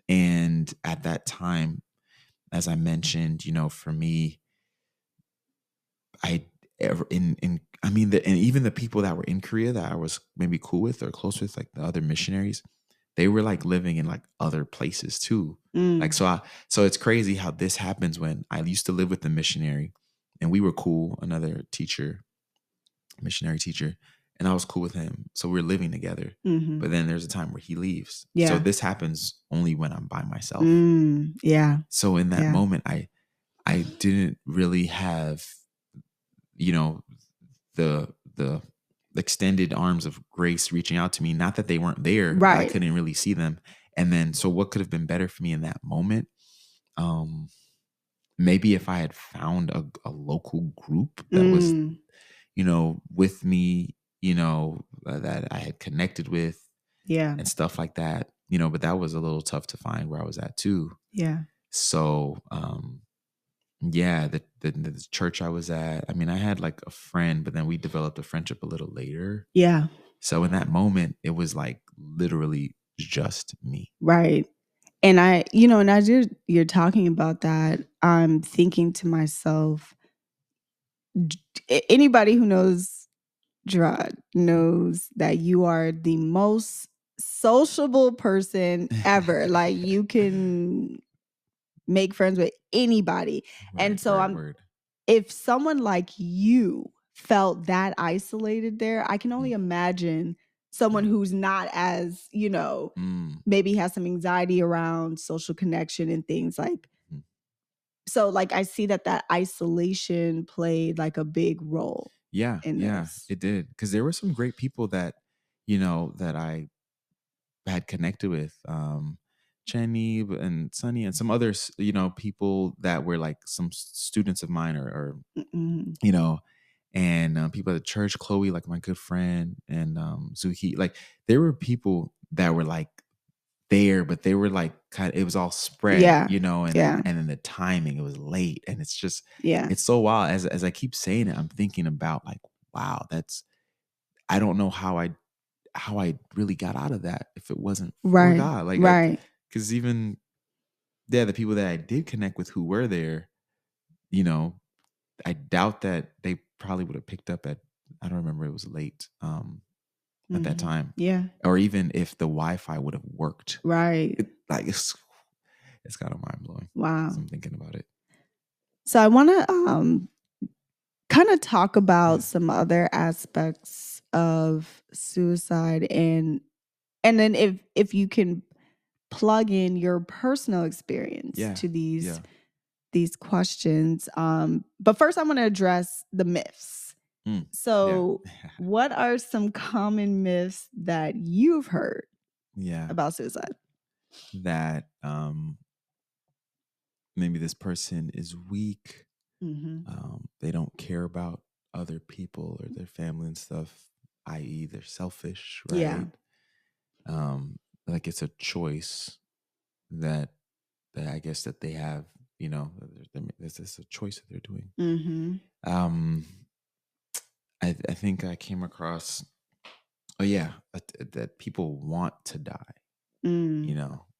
B: and at that time, as I mentioned, for me, I ever in I mean, and even the people that were in Korea that I was maybe cool with or close with, like the other missionaries, they were like living in like other places too. Like,
A: Mm.
B: so it's crazy how this happens when I used to live with the missionary and we were cool, another teacher, missionary teacher, and I was cool with him. So we are living together.
A: Mhm.
B: But then there's a time where he leaves. So
A: Yeah.
B: this happens only when I'm by myself.
A: Yeah.
B: So in that
A: Yeah.
B: moment, I didn't really have, you know, the extended arms of grace reaching out to me. Not that they weren't there, but I
A: Right.
B: couldn't really see them. And then, so what could have been better for me in that moment? Um, Maybe if I had found a local group that was,
A: Mm.
B: with me, that I had connected with
A: Yeah.
B: and stuff like that, but that was a little tough to find where I was at too.
A: Yeah.
B: So, yeah, the church I was at, I mean, I had like a friend, but then we developed a friendship a little later.
A: Yeah.
B: So in that moment, it was like literally just me.
A: Right. And as you're talking about that, I'm thinking to myself, anybody who knows Gerard knows that you are the most sociable person ever. Like, you can make friends with anybody. And
B: Word,
A: so
B: word, word.
A: if someone like you felt that isolated there, I can
B: Mm,
A: only imagine someone
B: yeah.
A: who's not as,
B: Mm,
A: maybe has some anxiety around social connection and things like,
B: mm,
A: So like I see that isolation played like a big role
B: Yeah,
A: in
B: yeah,
A: this.
B: it did. Because there were some great people that, that I had connected with, Jenny and Sunny and some others, people that were like some students of mine or
A: Mm-hmm.
B: you know, and people at the church, Chloe, like my good friend, and Zuki, like there were people that were like there, but they were like it was all spread,
A: Yeah.
B: and
A: Yeah.
B: then the timing, it was late, and it's just
A: Yeah.
B: it's so wild. As I keep saying it, I'm thinking about like, wow, I don't know how I really got out of that if it wasn't for
A: Right.
B: God, like
A: Right.
B: because even the people that I did connect with who were there, you know, I doubt that they probably would have picked up at, I don't remember, it was late at that
A: Mm-hmm.
B: time,
A: Yeah.
B: or even if the Wi-Fi would have worked.
A: Right.
B: Like it's kind of mind blowing.
A: Wow.
B: As I'm thinking about it.
A: So I want to kind of talk about
B: Yeah.
A: some other aspects of suicide, and then if you can plug in your personal experience
B: Yeah.
A: to
B: Yeah.
A: these questions. But first I want to address the myths.
B: Mm, yeah.
A: So what are some common myths that you've heard
B: Yeah.
A: about suicide?
B: That maybe this person is weak.
A: Mm-hmm.
B: They don't care about other people or their family and stuff, i.e., they're selfish,
A: Yeah.
B: right? Like it's a choice that I guess that they have, this is a choice that they're doing.
A: Mm-hmm.
B: Um, I think I came across, oh yeah, that people want to die,
A: Mm.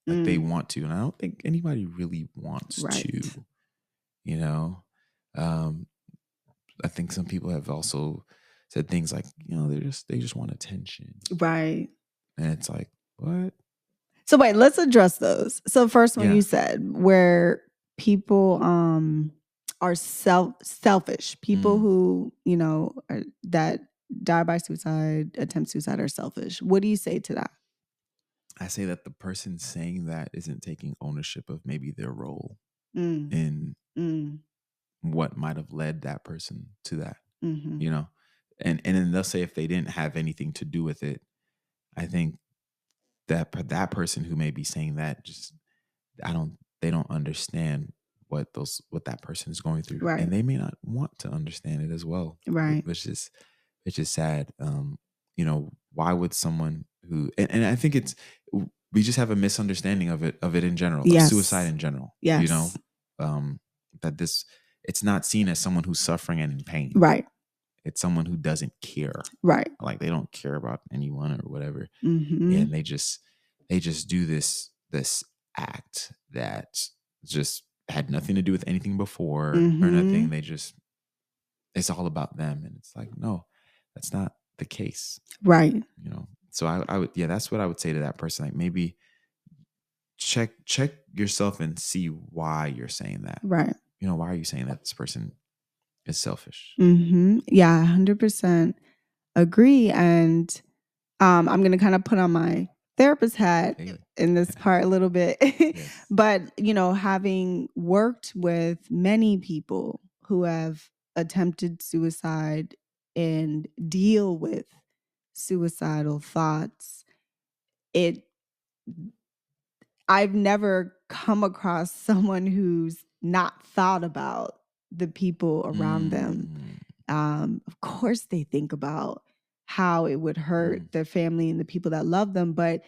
B: like they
A: Mm.
B: want to, and I don't think anybody really wants
A: Right.
B: to, you know. Um, I think some people have also said things like, they just want attention,
A: Right.
B: and it's like, what?
A: So wait, let's address those. So first one
B: Yeah.
A: you said where people are selfish. People
B: Mm.
A: who, that die by suicide, attempt suicide are selfish. What do you say to that?
B: I say that the person saying that isn't taking ownership of maybe their role
A: Mm.
B: in
A: Mm.
B: what might have led that person to that,
A: Mm-hmm.
B: you know? And then they'll say if they didn't have anything to do with it, I think that person who may be saying that just, they don't understand what that person is going through,
A: Right.
B: and they may not want to understand it as well,
A: Right.
B: which is sad. Why would someone who, and I think we just have a misunderstanding of it in general, of suicide
A: Yes.
B: in general,
A: Yes.
B: that it's not seen as someone who's suffering and in pain.
A: Right.
B: It's someone who doesn't care.
A: Right.
B: Like they don't care about anyone or whatever.
A: Mm-hmm.
B: And they just do this act that just had nothing to do with anything before or
A: Mm-hmm.
B: nothing. It's all about them. And it's like, no, that's not the case.
A: Right.
B: So I would, yeah, that's what I would say to that person. Like maybe check yourself and see why you're saying that.
A: Right.
B: Why are you saying that this person is selfish?
A: Mm-hmm. Yeah, 100% agree. And I'm going to kind of put on my therapist hat
B: Hey.
A: in this part a little bit.
B: Yes.
A: But, having worked with many people who have attempted suicide and deal with suicidal thoughts, I've never come across someone who's not thought about the people around them. Of course, they think about how it would hurt their family and the people that love them. But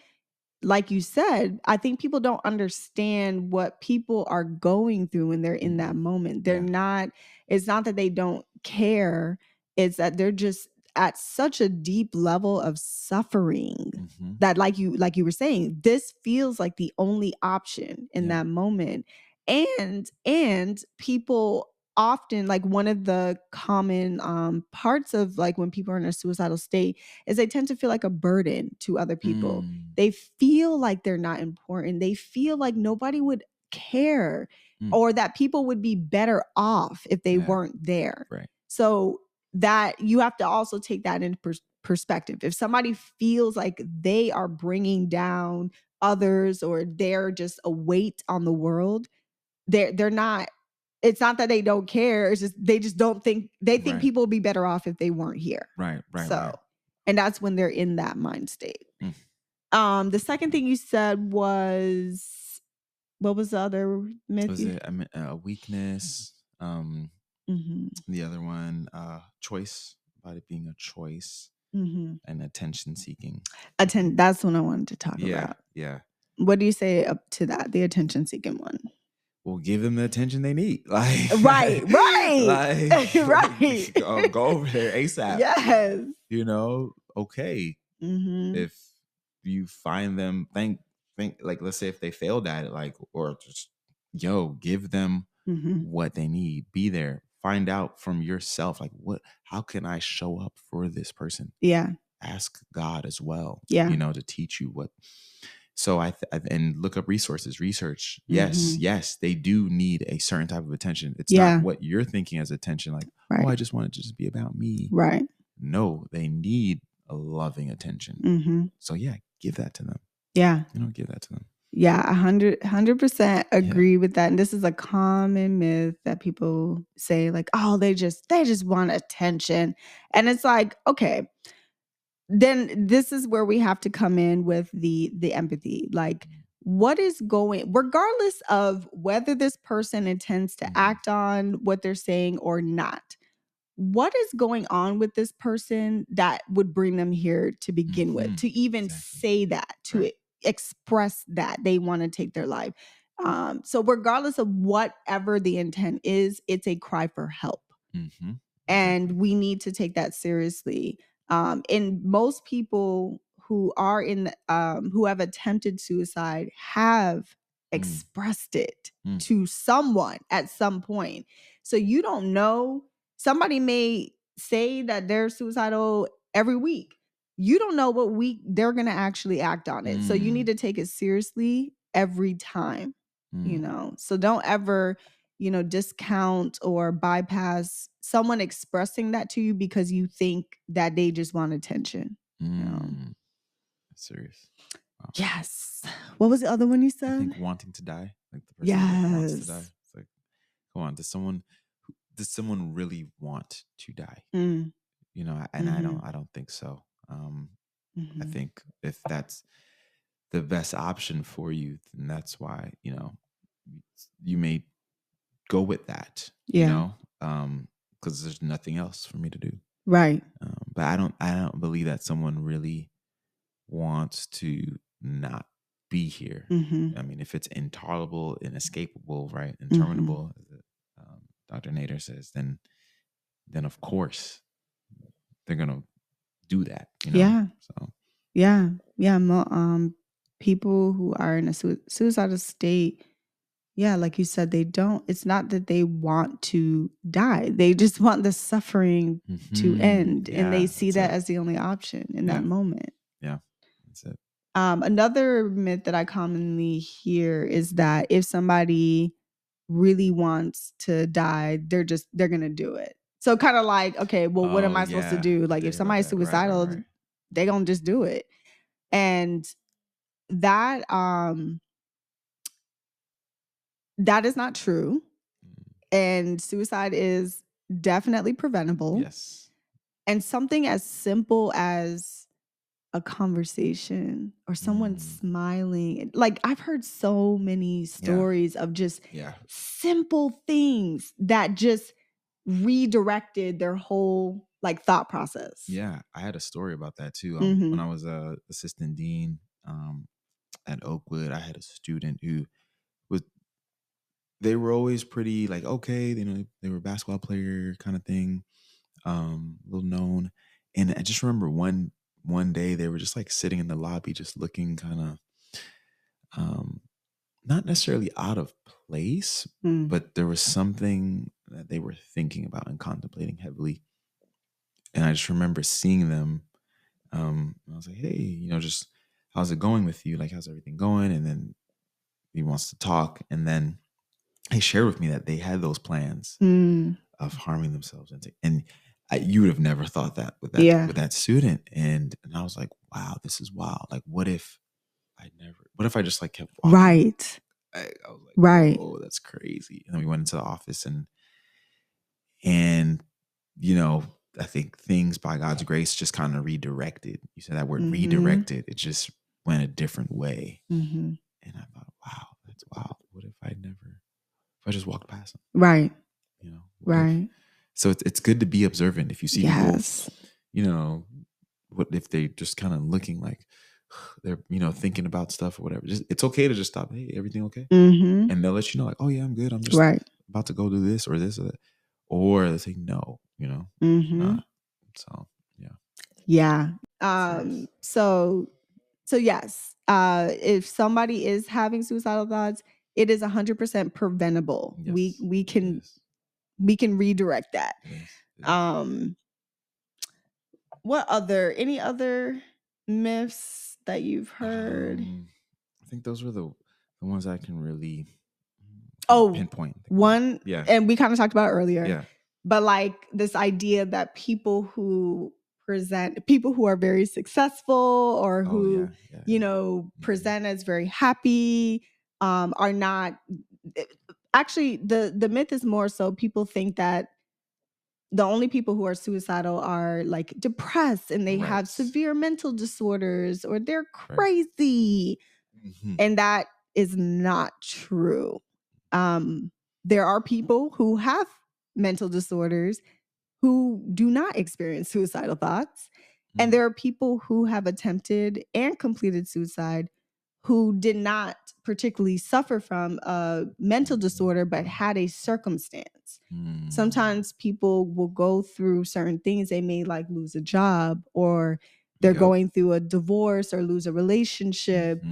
A: like you said, I think people don't understand what people are going through when they're in that moment. They're
B: Yeah.
A: not, it's not that they don't care, it's that they're just at such a deep level of suffering that like you were saying, this feels like the only option in
B: Yeah.
A: that moment. And people often, like, one of the common parts of like when people are in a suicidal state is they tend to feel like a burden to other people. They feel like they're not important. They feel like nobody would care or that people would be better off if they weren't there.
B: Right.
A: So that you have to also take that into perspective. If somebody feels like they are bringing down others or they're just a weight on the world, they're not it's not that they don't care. It's just they just don't think they think
B: Right.
A: people would be better off if they weren't here.
B: Right.
A: So, and that's when they're in that mind state.
B: Mm.
A: The second thing you said was, what was the other myth?
B: Was it a weakness?
A: Mhm.
B: The other one, choice, about it being a choice,
A: Mhm.
B: and attention seeking.
A: That's what I wanted to talk
B: Yeah.
A: about.
B: Yeah.
A: What do you say up to that? The attention seeking one.
B: Well, give them the attention they need. Like,
A: Right.
B: like,
A: Right.
B: go over there ASAP.
A: Yes.
B: You know, okay.
A: Mhm.
B: If you find them, think, like, let's say if they failed at it, like, or just, give them
A: Mhm.
B: what they need. Be there. Find out from yourself, like, how can I show up for this person?
A: Yeah.
B: Ask God as well,
A: Yeah.
B: to teach you what. So and look up resources, research. Yes, yes, they do need a certain type of attention. It's not what you're thinking as attention, like, oh, I just want it to just be about me.
A: Right.
B: No, they need a loving attention. So yeah, give that to them.
A: Yeah.
B: Give that to them.
A: Yeah, 100% agree with that. And this is a common myth that people say, like, oh, they just want attention. And it's like, okay, then this is where we have to come in with the empathy. Like, what is going, regardless of whether this person intends to act on what they're saying or not, what is going on with this person that would bring them here to begin with, to even say that, to express that they want to take their life. So regardless of whatever the intent is, it's a cry for help. And we need to take that seriously. And most people who are who have attempted suicide have expressed it to someone at some point. So you don't know. Somebody may say that they're suicidal every week. You don't know what week they're going to actually act on it. So you need to take it seriously every time, So don't ever, discount or bypass someone expressing that to you because you think that they just want attention.
B: That's serious. Wow.
A: Yes. What was the other one you said?
B: I think wanting to die, like the person that wants to die. It's like, come on, does someone really want to die? And I don't think so. I think if that's the best option for you, then that's why, you may go with that, because there's nothing else for me to do.
A: Right.
B: But I don't believe that someone really wants to not be here. I mean, if it's intolerable, inescapable, right, interminable, as Dr. Nader says, then of course they're gonna do that.
A: Yeah.
B: So
A: yeah. People who are in a suicidal state, like you said, it's not that they want to die. They just want the suffering to end. And they see that as the only option in that moment.
B: Yeah, that's it.
A: Another myth that I commonly hear is that if somebody really wants to die, they're going to do it. So kind of like, okay, well, what am I supposed to do? Like if somebody's suicidal, right. They're going to just do it. And that is not true. And suicide is definitely preventable.
B: Yes.
A: And something as simple as a conversation or someone smiling. Like I've heard so many stories of just simple things that just redirected their whole thought process.
B: Yeah, I had a story about that too. When I was a assistant dean at Oakwood, I had a student who they were always pretty okay, they were a basketball player kind of thing, little known. And I just remember one day they were just sitting in the lobby, just looking kind of not necessarily out of place, but there was something that they were thinking about and contemplating heavily. And I just remember seeing them. I was like, hey, just how's it going with you? How's everything going? And then he wants to talk. And then he shared with me that they had those plans of harming themselves. And you would have never thought that with that student. And I was like, wow, this is wild. What if I just kept walking?
A: Right.
B: I was like,
A: Right.
B: whoa, that's crazy. And then we went into the office and you know, I think things by God's grace just kind of redirected. You said that word redirected. It just went a different way. And I thought, wow, that's wild. What if if I just walked past them?
A: Right.
B: You know, what if?
A: Right.
B: So it's good to be observant. If you see people,
A: Yes.
B: you know, what if they just kind of looking like they're, you know, thinking about stuff or whatever. Just it's okay to just stop. Hey, everything okay? And they'll let you know, like, oh yeah, I'm good. I'm just
A: Right.
B: about to go do this or this or that. Or they say no, you know, not. So yeah.
A: Yeah.
B: Serious.
A: So yes, if somebody is having suicidal thoughts, it is 100% preventable.
B: Yes,
A: We
B: it
A: can
B: is.
A: we can redirect that.
B: It is. It is.
A: Any other myths that you've heard?
B: I think those were the ones I can really pinpoint.
A: One,
B: Yeah.
A: and we kind of talked about earlier.
B: Yeah.
A: But like this idea that people who are very successful or who present as very happy are not actually the myth is more so people think that the only people who are suicidal are like depressed and they have severe mental disorders or they're crazy. And that is not true. There are people who have mental disorders who do not experience suicidal thoughts. And there are people who have attempted and completed suicide who did not particularly suffer from a mental disorder, but had a circumstance. Sometimes people will go through certain things. They may like lose a job or they're going through a divorce or lose a relationship.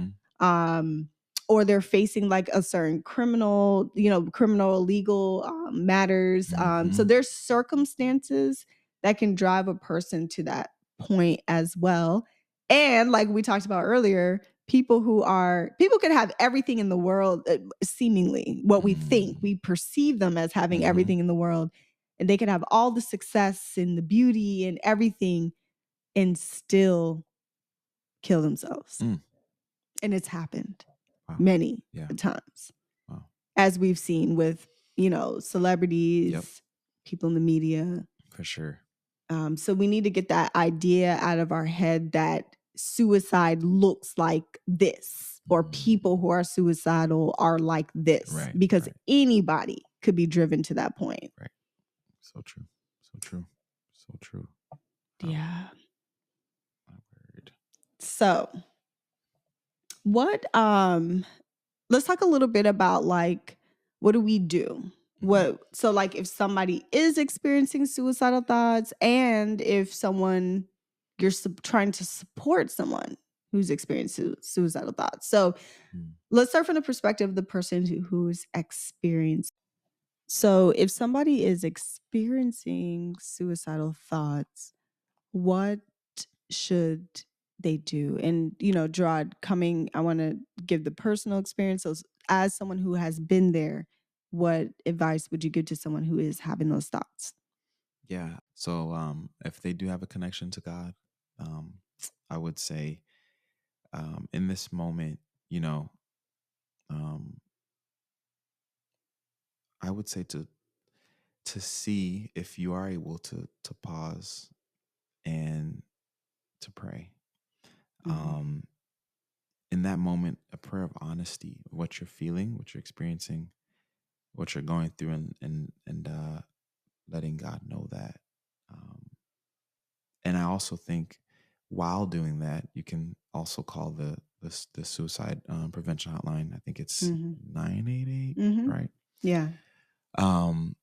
A: Or they're facing like a certain criminal legal matters. So there's circumstances that can drive a person to that point as well. And like we talked about earlier, people can have everything in the world, seemingly what we think, we perceive them as having everything in the world. And they can have all the success and the beauty and everything and still kill themselves. And it's happened many times, as we've seen with, celebrities, people in the media.
B: For sure.
A: So we need to get that idea out of our head that suicide looks like this, or people who are suicidal are like this, because anybody could be driven to that point.
B: Right. So true. So true. So true.
A: Yeah.
B: My word.
A: So let's talk a little bit about like, what do we do? So like if somebody is experiencing suicidal thoughts and if you're trying to support someone who's experiencing suicidal thoughts. So let's start from the perspective of the person who's experienced. So if somebody is experiencing suicidal thoughts, what should they do? And, Gerard, I want to give the personal experience. So as someone who has been there, what advice would you give to someone who is having those thoughts?
B: Yeah. So if they do have a connection to God, I would say in this moment, I would say to see if you are able to pause and to pray. In that moment, a prayer of honesty, what you're feeling, what you're experiencing, what you're going through, and letting God know that. And I also think while doing that, you can also call the suicide prevention hotline. I think it's 988, right?
A: Yeah.
B: Then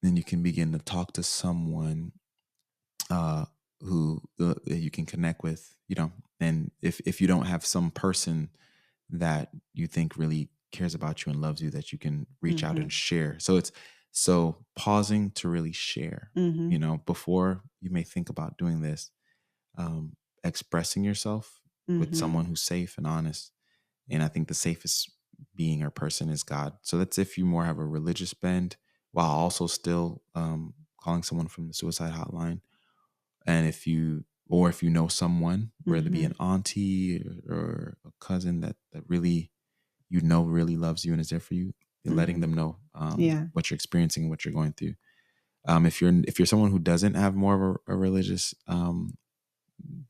B: you can begin to talk to someone who you can connect with, and if you don't have some person that you think really cares about you and loves you, that you can reach out and share. So pausing to really share, before you may think about doing this, expressing yourself with someone who's safe and honest. And I think the safest being or person is God. So that's if you more have a religious bend while also still calling someone from the suicide hotline. And if you know someone, whether it be an auntie or a cousin that really, you know really loves you and is there for you, you're letting them know
A: Yeah.
B: what you're experiencing, what you're going through. If you're someone who doesn't have more of a religious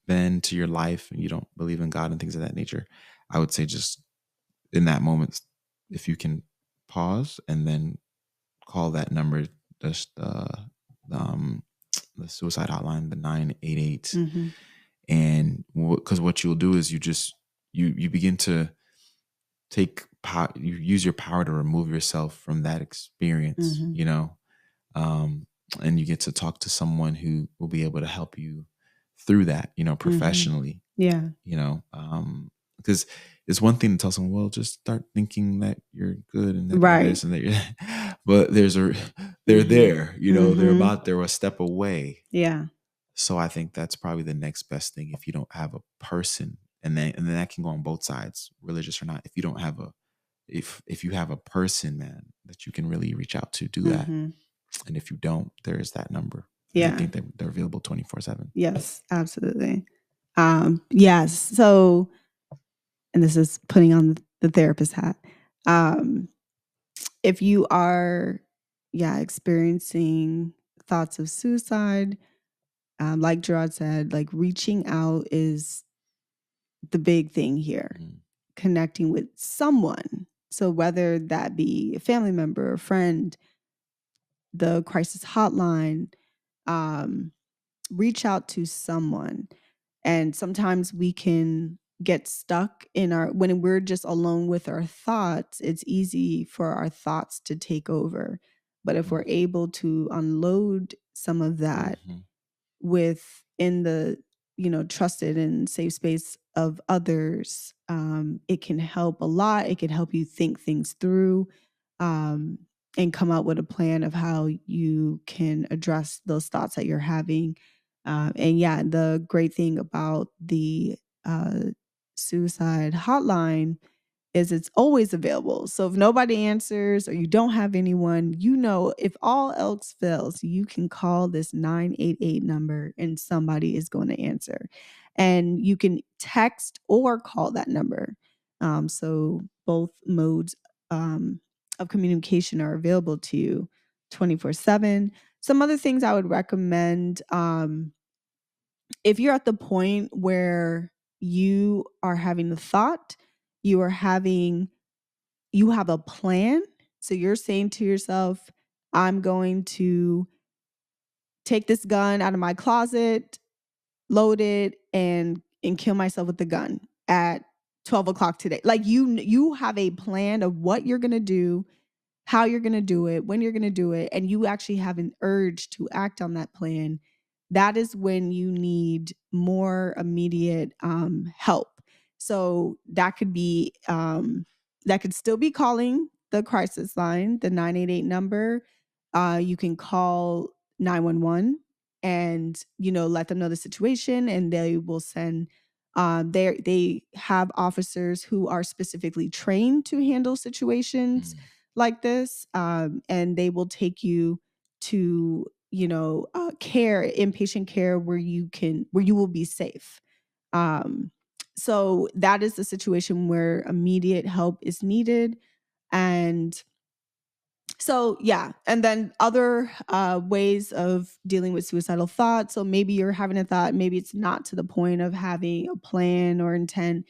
B: bend to your life, and you don't believe in God and things of that nature, I would say just in that moment, if you can pause and then call that number, just um, the suicide hotline, the 988,
A: Mm-hmm.
B: and because what you'll do is you begin to take power, you use your power to remove yourself from that experience,
A: Mm-hmm.
B: you know, um, and you get to talk to someone who will be able to help you through that, you know,
A: Mm-hmm.
B: professionally,
A: Yeah.
B: you know, because it's one thing to tell someone, well, just start thinking that you're good and that you're
A: Right.
B: this and that you're, but they're
A: Mm-hmm.
B: there, you know,
A: Mm-hmm.
B: they're a step away.
A: Yeah.
B: So I think that's probably the next best thing if you don't have a person, and then that can go on both sides, religious or not. If you don't have a if you have a person, man, that you can really reach out to, do that.
A: Mm-hmm.
B: And if you don't, there is that number. And I
A: Yeah.
B: think they're available 24/7.
A: Yes, absolutely. Yes. So, and this is putting on the therapist hat. Um, if you are, yeah, experiencing thoughts of suicide, like Gerard said, like reaching out is the big thing here.
B: Mm.
A: Connecting with someone. So whether that be a family member, a friend, the crisis hotline, um, reach out to someone. And sometimes we can get stuck in when we're just alone with our thoughts, it's easy for our thoughts to take over. But if we're able to unload some of that
B: Mm-hmm.
A: within the trusted and safe space of others, it can help a lot. It can help you think things through, um, and come up with a plan of how you can address those thoughts that you're having. And yeah, the great thing about the uh, suicide hotline is it's always available. So if nobody answers or you don't have anyone, if all else fails, you can call this 988 number and somebody is going to answer. And you can text or call that number. So both modes of communication are available to you 24/7. Some other things I would recommend, if you're at the point where you are having the thought, you are having you have a plan. So you're saying to yourself, I'm going to take this gun out of my closet, load it, and kill myself with the gun at 12 o'clock today. Like you have a plan of what you're gonna do, how you're going to do it, when you're going to do it, and you actually have an urge to act on that plan. That is when you need more immediate help. So that could be that could still be calling the crisis line, the 988 number. You can call 911 and let them know the situation, and they will send. They have officers who are specifically trained to handle situations like this, and they will take you to inpatient care where you will be safe. um, so that is the situation where immediate help is needed. And so yeah, and then other ways of dealing with suicidal thoughts. So maybe you're having a thought, maybe it's not to the point of having a plan or intent.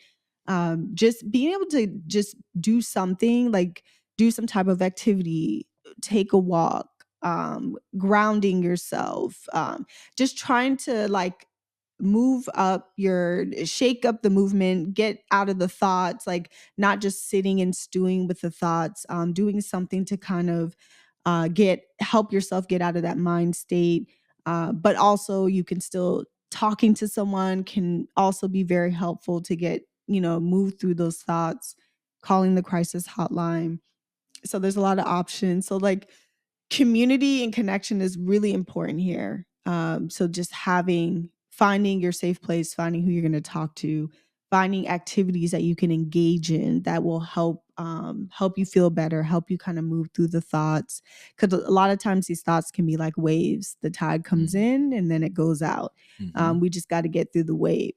A: Just being able to just do something, like do some type of activity, take a walk, grounding yourself, just trying to like shake up the movement, get out of the thoughts, like not just sitting and stewing with the thoughts, doing something to kind of help yourself get out of that mind state. But also you can still talking to someone can also be very helpful to get move through those thoughts. Calling the crisis hotline. So there's a lot of options. So like community and connection is really important here. So just finding your safe place, finding who you're going to talk to, finding activities that you can engage in that will help you feel better, help you kind of move through the thoughts. Because a lot of times these thoughts can be like waves. The tide comes in and then it goes out.
B: Mm-hmm.
A: We just got to get through the wave.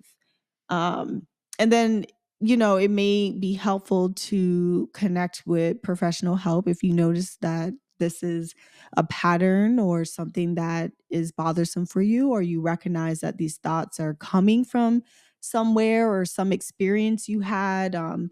A: And then it may be helpful to connect with professional help if you notice that this is a pattern or something that is bothersome for you, or you recognize that these thoughts are coming from somewhere or some experience you had, and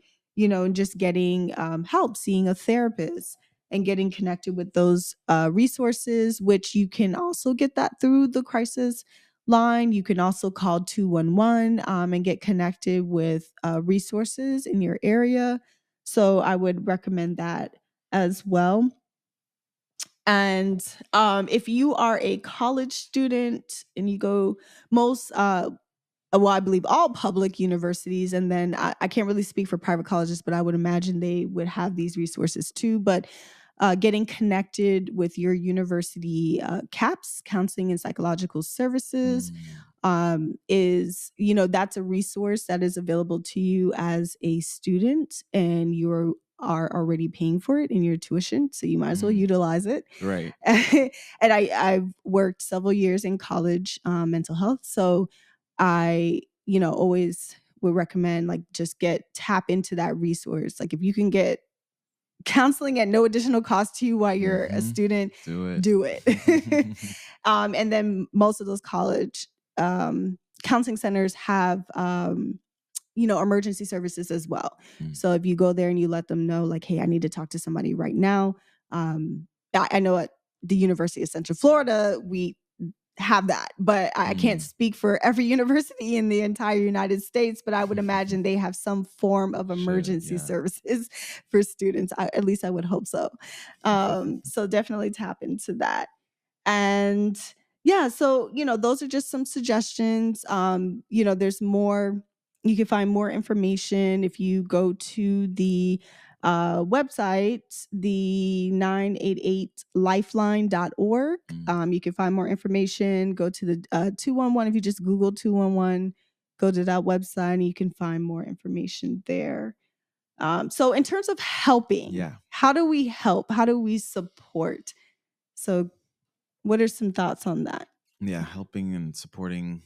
A: just getting help, seeing a therapist and getting connected with those resources, which you can also get that through the crisis line. You can also call 211 and get connected with resources in your area. So I would recommend that as well. And if you are a college student and you go, most well, I believe all public universities, and then I can't really speak for private colleges, but I would imagine they would have these resources too. But getting connected with your university CAPS, Counseling and Psychological Services, is, that's a resource that is available to you as a student, and you are already paying for it in your tuition. So you might as well utilize it.
B: Right.
A: And I've worked several years in college mental health. So I, always would recommend like just tap into that resource. Like if you can get counseling at no additional cost to you while you're a student, do it. And then most of those college counseling centers have emergency services as well. So if you go there and you let them know like, hey, I need to talk to somebody right now. I know at the University of Central Florida, we have that, but I can't speak for every university in the entire United States, but I would imagine they have some form of emergency services for students. At least I would hope so. So definitely tap into that. And yeah, so, those are just some suggestions. There's more, you can find more information if you go to the website, the 988lifeline.org. You can find more information. Go to the 211. If you just Google 211, go to that website and you can find more information there. So in terms of helping, how do we help? How do we support? So what are some thoughts on that?
B: Yeah, helping and supporting.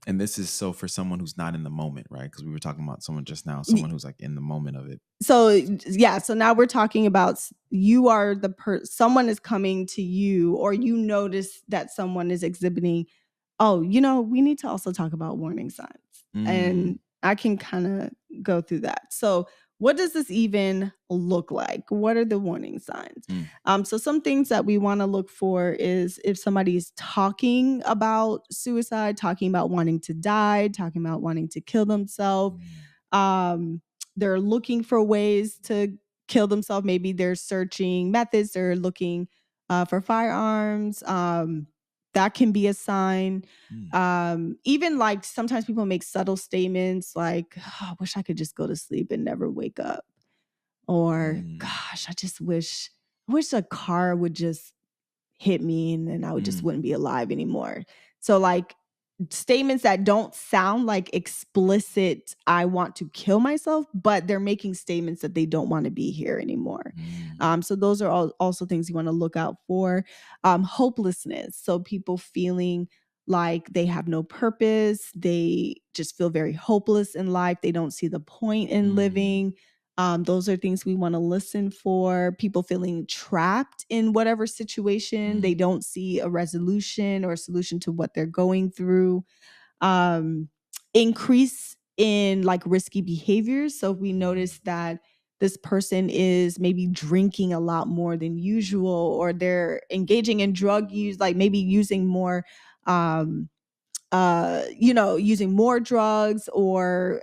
B: And this is so for someone who's not in the moment, right? Because we were talking about someone just now, someone who's like in the moment of it.
A: So yeah, so now we're talking about you are someone is coming to you, or you notice that someone is exhibiting, we need to also talk about warning signs. And I can kind of go through that. So what does this even look like? What are the warning signs? So some things that we want to look for is if somebody's talking about suicide, talking about wanting to die, talking about wanting to kill themselves. They're looking for ways to kill themselves. Maybe they're searching methods. They're looking for firearms. That can be a sign. Even like sometimes people make subtle statements like, oh, I wish I could just go to sleep and never wake up. Or, gosh, I wish a car would just hit me and then I just wouldn't be alive anymore. So like statements that don't sound like explicit, I want to kill myself, but they're making statements that they don't want to be here anymore. So those are also things you want to look out for. Hopelessness. So people feeling like they have no purpose. They just feel very hopeless in life. They don't see the point in living. Those are things we want to listen for. People feeling trapped in whatever situation. They don't see a resolution or a solution to what they're going through. Increase in like risky behaviors. So if we notice that this person is maybe drinking a lot more than usual, or they're engaging in drug use, like maybe using more using more drugs, or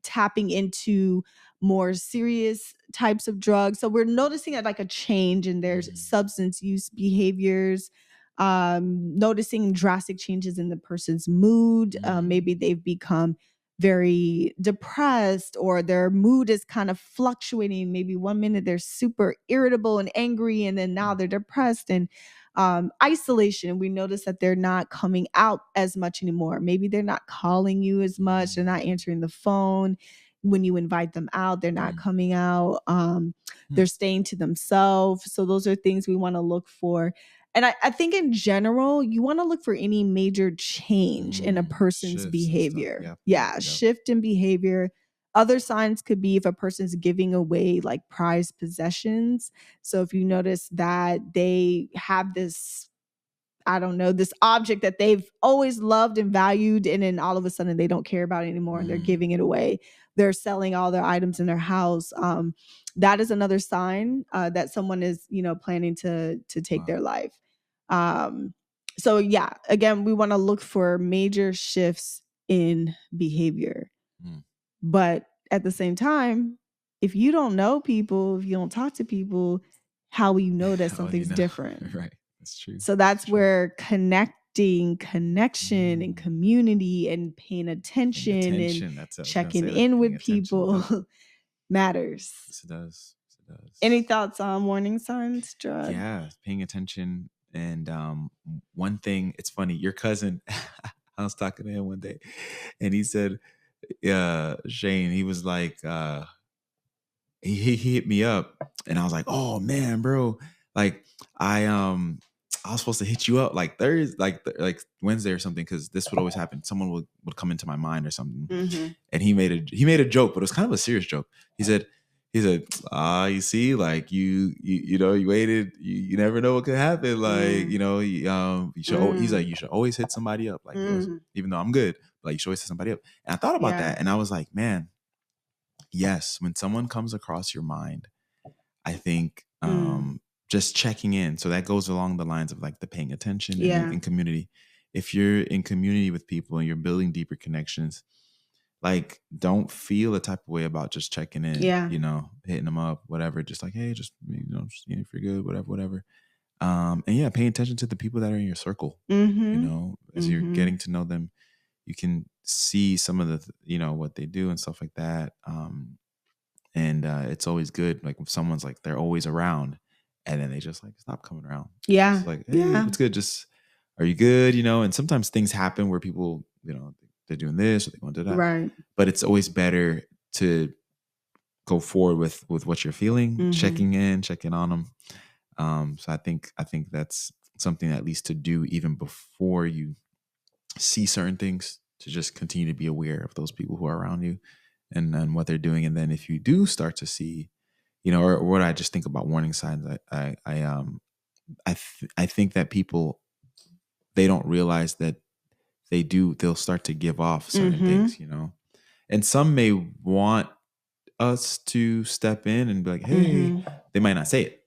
A: tapping into more serious types of drugs. So we're noticing like a change in their substance use behaviors, noticing drastic changes in the person's mood. Maybe they've become very depressed, or their mood is kind of fluctuating. Maybe 1 minute they're super irritable and angry, and then now they're depressed. And isolation, we notice that they're not coming out as much anymore. Maybe they're not calling you as much. They're not answering the phone. When you invite them out, they're not coming out. They're staying to themselves. So those are things we want to look for. And I think in general, you want to look for any major change in a person's behavior. Yeah, shift in behavior. Other signs could be if a person's giving away like prized possessions. So if you notice that they have this, I don't know, this object that they've always loved and valued, and then all of a sudden they don't care about it anymore and they're giving it away. They're selling all their items in their house. That is another sign that someone is, planning to take their life. So yeah, again, we want to look for major shifts in behavior. But at the same time, if you don't know people, if you don't talk to people, how will you know that something's different?
B: Right. That's true.
A: So that's where connection and community and paying attention and checking in with people matters.
B: Yes, it does.
A: Any thoughts on warning signs, Gerard?
B: Yeah, paying attention. And one thing, it's funny, your cousin, I was talking to him one day and he said, Shane, he was like, he hit me up and I was like, oh man, bro, like I was supposed to hit you up like Thursday, like Wednesday or something, because this would always happen. Someone would come into my mind or something, and he made a joke, but it was kind of a serious joke. He said, you see, like you waited, you never know what could happen. Like you should. He's like, you should always hit somebody up, like even though I'm good, like you should always hit somebody up. And I thought about that, and I was like, man. Yes, when someone comes across your mind, I think just checking in. So that goes along the lines of like the paying attention and in community. If you're in community with people and you're building deeper connections, like don't feel a type of way about just checking in, hitting them up, whatever. Just like, hey, just if you're good, whatever. And yeah, paying attention to the people that are in your circle. As you're getting to know them, you can see some of the, what they do and stuff like that. And it's always good. Like if someone's like, they're always around and then they just like, stop coming around.
A: Yeah.
B: Just like, hey, what's good? Just, are you good? And sometimes things happen where people, they're doing this or they want to do that.
A: Right.
B: But it's always better to go forward with what you're feeling, checking on them. So I think that's something at least to do even before you see certain things, to just continue to be aware of those people who are around you and what they're doing. And then if you do start to see, or what I just think about warning signs, I think that people, they don't realize that they'll start to give off certain things, and some may want us to step in and be like, hey, they might not say it,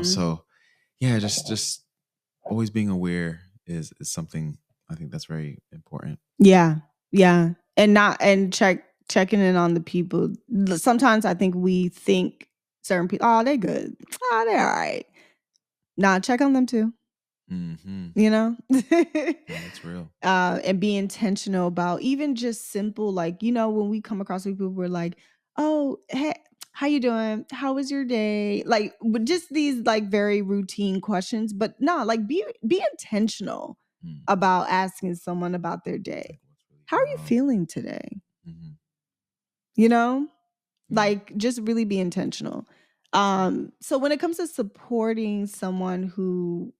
B: so yeah, just always being aware is something I think that's very important.
A: Yeah. And checking in on the people. Sometimes I think we think certain people, oh, they're good. Oh, they're all right. Nah, check on them too.
B: Yeah, that's real.
A: And be intentional about even just simple, like, when we come across people, we're like, oh, hey, how you doing? How was your day? Like, just these like very routine questions, but like be intentional about asking someone about their day. How are you feeling today? Like just really be intentional. So when it comes to supporting someone who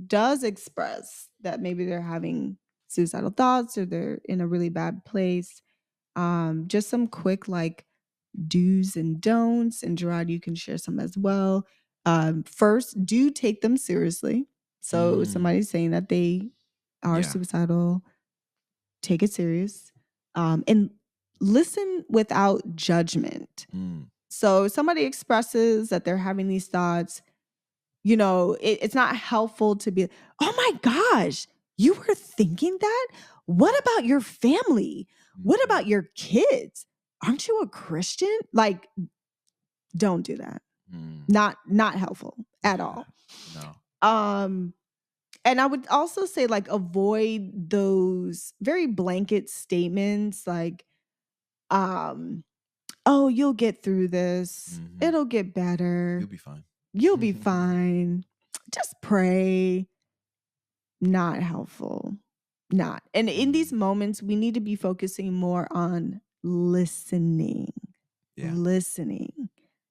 A: does express that maybe they're having suicidal thoughts or they're in a really bad place, just some quick like do's and don'ts, and Gerard, you can share some as well. First, do take them seriously. So somebody's saying that they are suicidal, take it serious, and listen without judgment. So somebody expresses that they're having these thoughts, it's not helpful to be, oh my gosh, you were thinking that? What about your family? What about your kids? Aren't you a Christian? Like, don't do that. Not helpful at all.
B: No.
A: And I would also say, like, avoid those very blanket statements like, oh, you'll get through this. It'll get better.
B: You'll be fine.
A: You'll be fine. Just pray. Not helpful. Not. And in these moments, we need to be focusing more on listening.
B: Yeah.
A: Listening.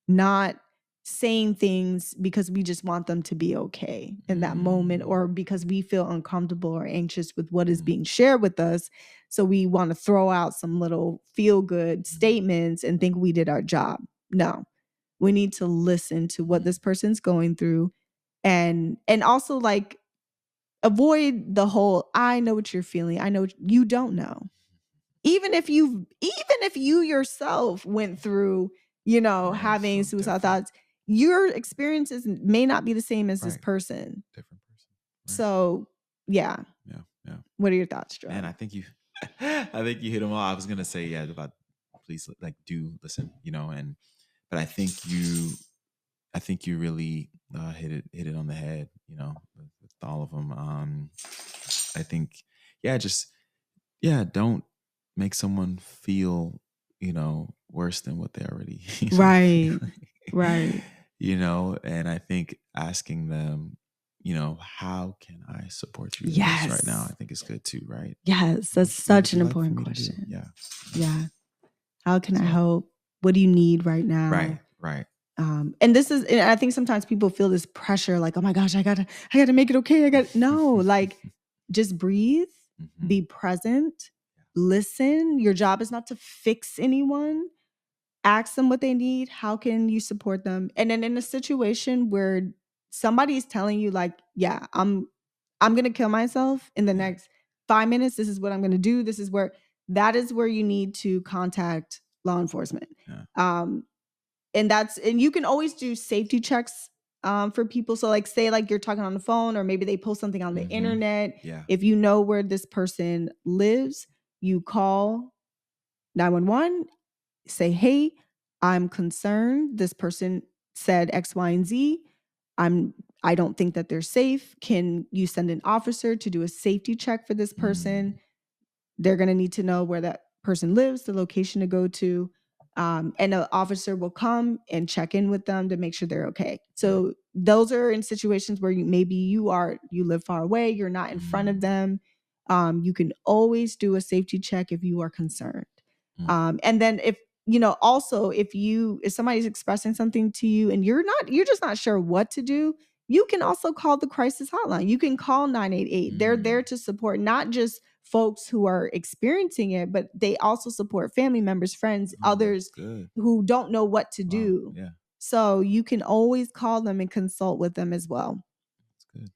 A: Not saying things because we just want them to be okay in that moment, or because we feel uncomfortable or anxious with what is being shared with us. So we want to throw out some little feel good statements and think we did our job. No, we need to listen to what this person's going through, and also like avoid the whole I know what you're feeling. I know you don't know. Even if you yourself went through, having suicidal thoughts, your experiences may not be the same as this person.
B: Different person. Right.
A: So, yeah.
B: Yeah.
A: What are your thoughts, Joe?
B: Man, I think you hit them all. I was gonna say, about please do listen, but I think you really hit it on the head, with all of them. I think, don't make someone feel, worse than what they already,
A: Right. Right.
B: And I think asking them, how can I support you in
A: Yes.
B: this right now? I think it's good too, right?
A: Yes, that's
B: What would
A: such
B: you
A: an
B: like for
A: important
B: me to do?
A: question.
B: Yeah.
A: Yeah. How can I help? What do you need right now?
B: Right.
A: And I think sometimes people feel this pressure, like, oh my gosh, I gotta make it okay. No, like, just breathe, be present, listen. Your job is not to fix anyone. Ask them what they need. How can you support them? And then in a situation where somebody's telling you, like, yeah, I'm gonna kill myself in the next 5 minutes. This is what I'm gonna do. That is where you need to contact law enforcement.
B: Yeah.
A: And you can always do safety checks for people. So like, say like you're talking on the phone, or maybe they post something on the internet.
B: Yeah.
A: If you know where this person lives, you call 911, say, hey, I'm concerned. This person said X, Y, and Z. I don't think that they're safe. Can you send an officer to do a safety check for this person? They're going to need to know where that person lives, the location to go to. And an officer will come and check in with them to make sure they're okay. So those are in situations where you live far away, you're not in front of them. You can always do a safety check if you are concerned. And then if somebody's expressing something to you and you're just not sure what to do, you can also call the crisis hotline. You can call 988. They're there to support not just folks who are experiencing it, but they also support family members, friends, others who don't know what to do.
B: Yeah.
A: So you can always call them and consult with them as well.
B: That's good.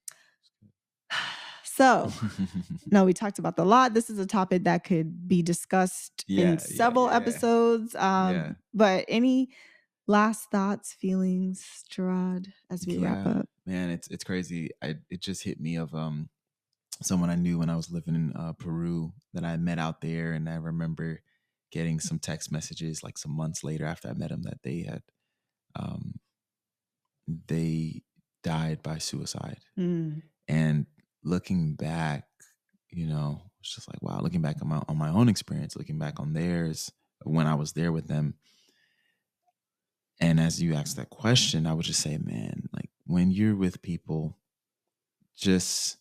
A: So, no, we talked about the lot. This is a topic that could be discussed in several episodes. But any last thoughts, feelings, Gerard, as we wrap up?
B: Man, it's crazy. It just hit me of someone I knew when I was living in Peru that I met out there, and I remember getting some text messages like some months later after I met him that they died by suicide. And looking back, it's just like, wow, looking back on my own experience, looking back on theirs when I was there with them. And as you asked that question, I would just say, man, like when you're with people, just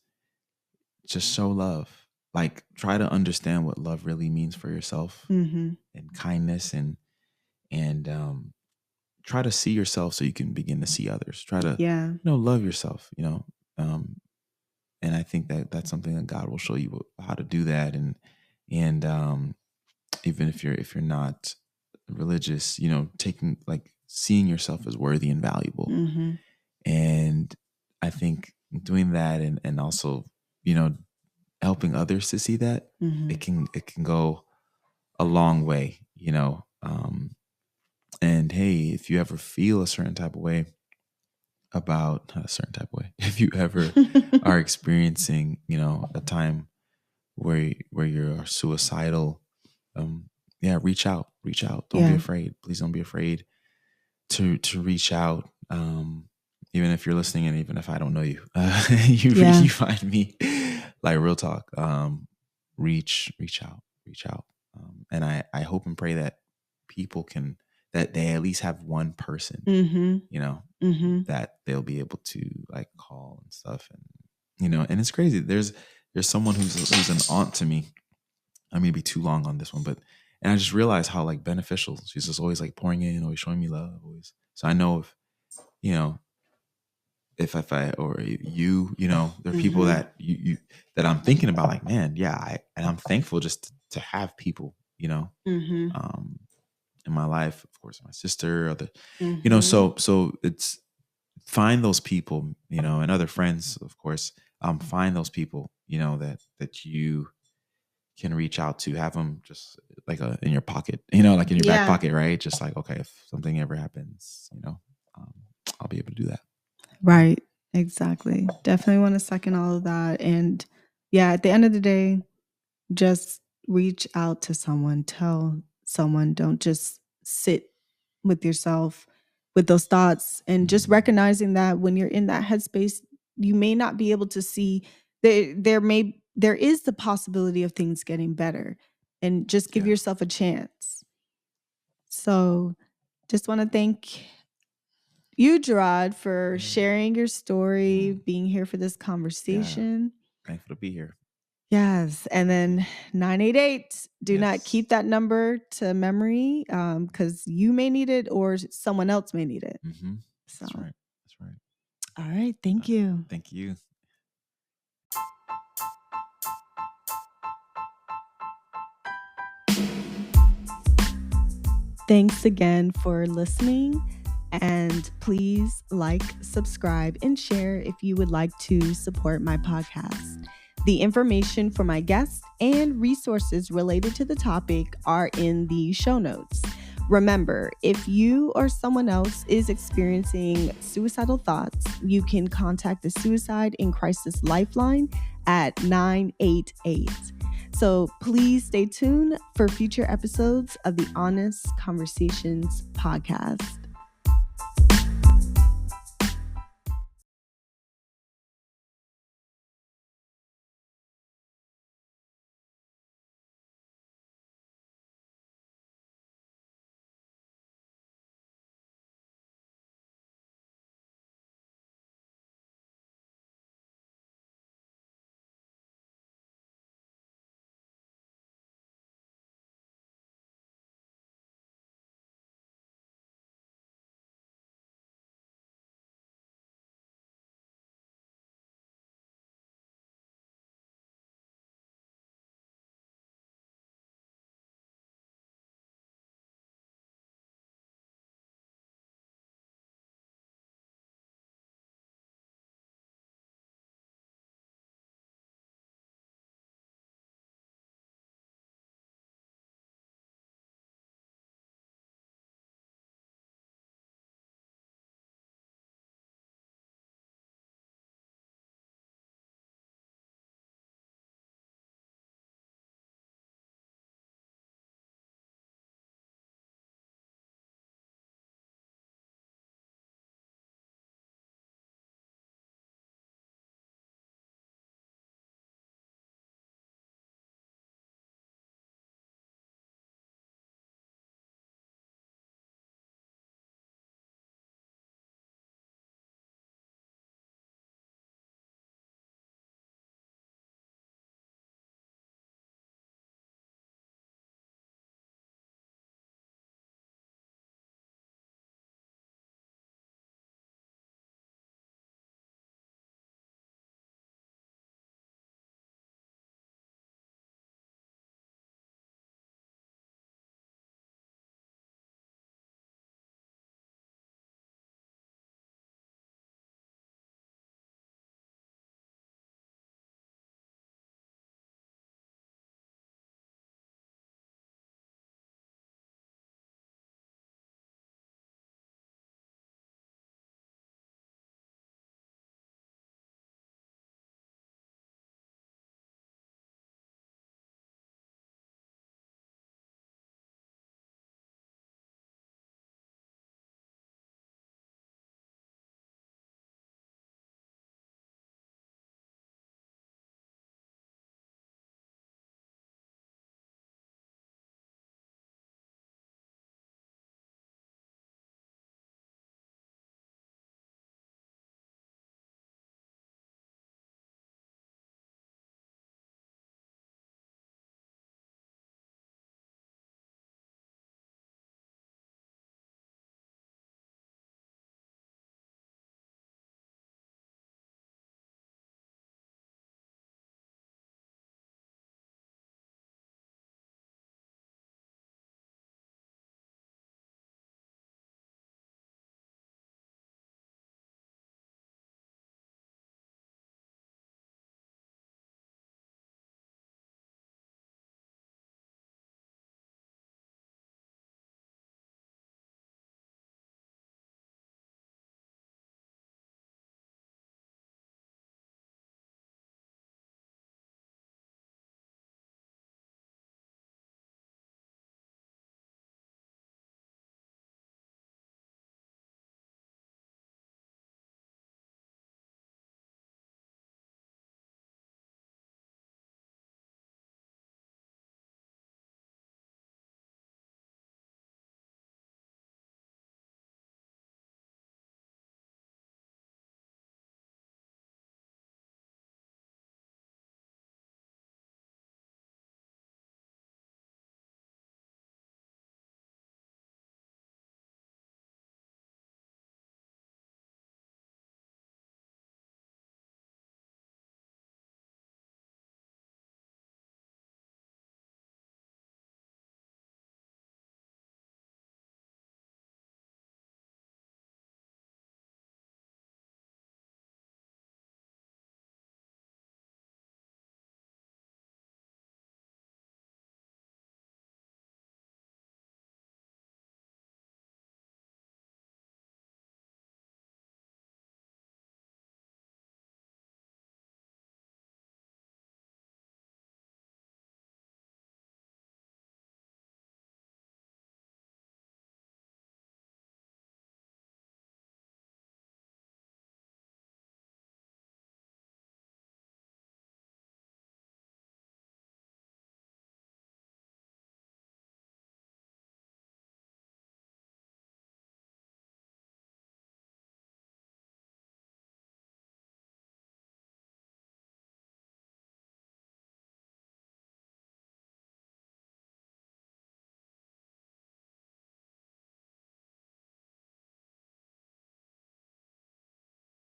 B: show love. Like try to understand what love really means for yourself, and kindness, and try to see yourself so you can begin to see others. Try to love yourself, and I think that that's something that God will show you how to do that. And even if you're not religious, taking seeing yourself as worthy and valuable. And I think doing that and also, helping others to see that, it can go a long way, and hey, if you ever feel a certain type of way about not a certain type of way, if you ever are experiencing, a time where you're suicidal, reach out. Don't be afraid. Please don't be afraid to reach out. Even if you're listening, and even if I don't know you, you find me, like real talk. Reach out. And I hope and pray that people that they at least have one person, that they'll be able to like call and stuff. And, and it's crazy. There's someone who's an aunt to me. I may be too long on this one, and I just realized how like beneficial she's just always like pouring in, always showing me love, always. So I know you know, if I or you, there are people
A: Mm-hmm.
B: that you that I'm thinking about, like, man, yeah, and I'm thankful just to have people,
A: Mm-hmm.
B: um, in my life. Of course, my sister, or
A: Mm-hmm.
B: so it's find those people, and other friends, of course. Find those people, that you can reach out to, have them just like in your pocket, like in your back
A: Yeah.
B: pocket, right? Just like, okay, if something ever happens, um, I'll be able to do that.
A: Right. Exactly. Definitely want to second all of that. And yeah, at the end of the day, just reach out to someone, tell someone, don't just sit with yourself with those thoughts, and just
B: Mhm.
A: recognizing that when you're in that headspace, you may not be able to see there is the possibility of things getting better, and just give
B: Yeah.
A: yourself a chance. So just want to thank you, Gerard, for
B: Yeah.
A: sharing your story,
B: Mm.
A: being here for this
B: Yeah.
A: conversation.
B: Thankful to be here.
A: Yes. And
B: Thank you.
A: then 988, do not
B: Yes.
A: keep that number to memory, because you may need it or someone else may need it.
B: Mm-hmm.
A: So,
B: That's right. That's right.
A: all right. Thank
B: Uh,
A: you.
B: Thank you.
A: Thanks again for listening. And please like, subscribe, and share if you would like to support my podcast. The information for my guests and resources related to the topic are in the show notes. Remember, if you or someone else is experiencing suicidal thoughts, you can contact the Suicide and Crisis Lifeline at 988. So please stay tuned for future episodes of the Honest Conversations podcast.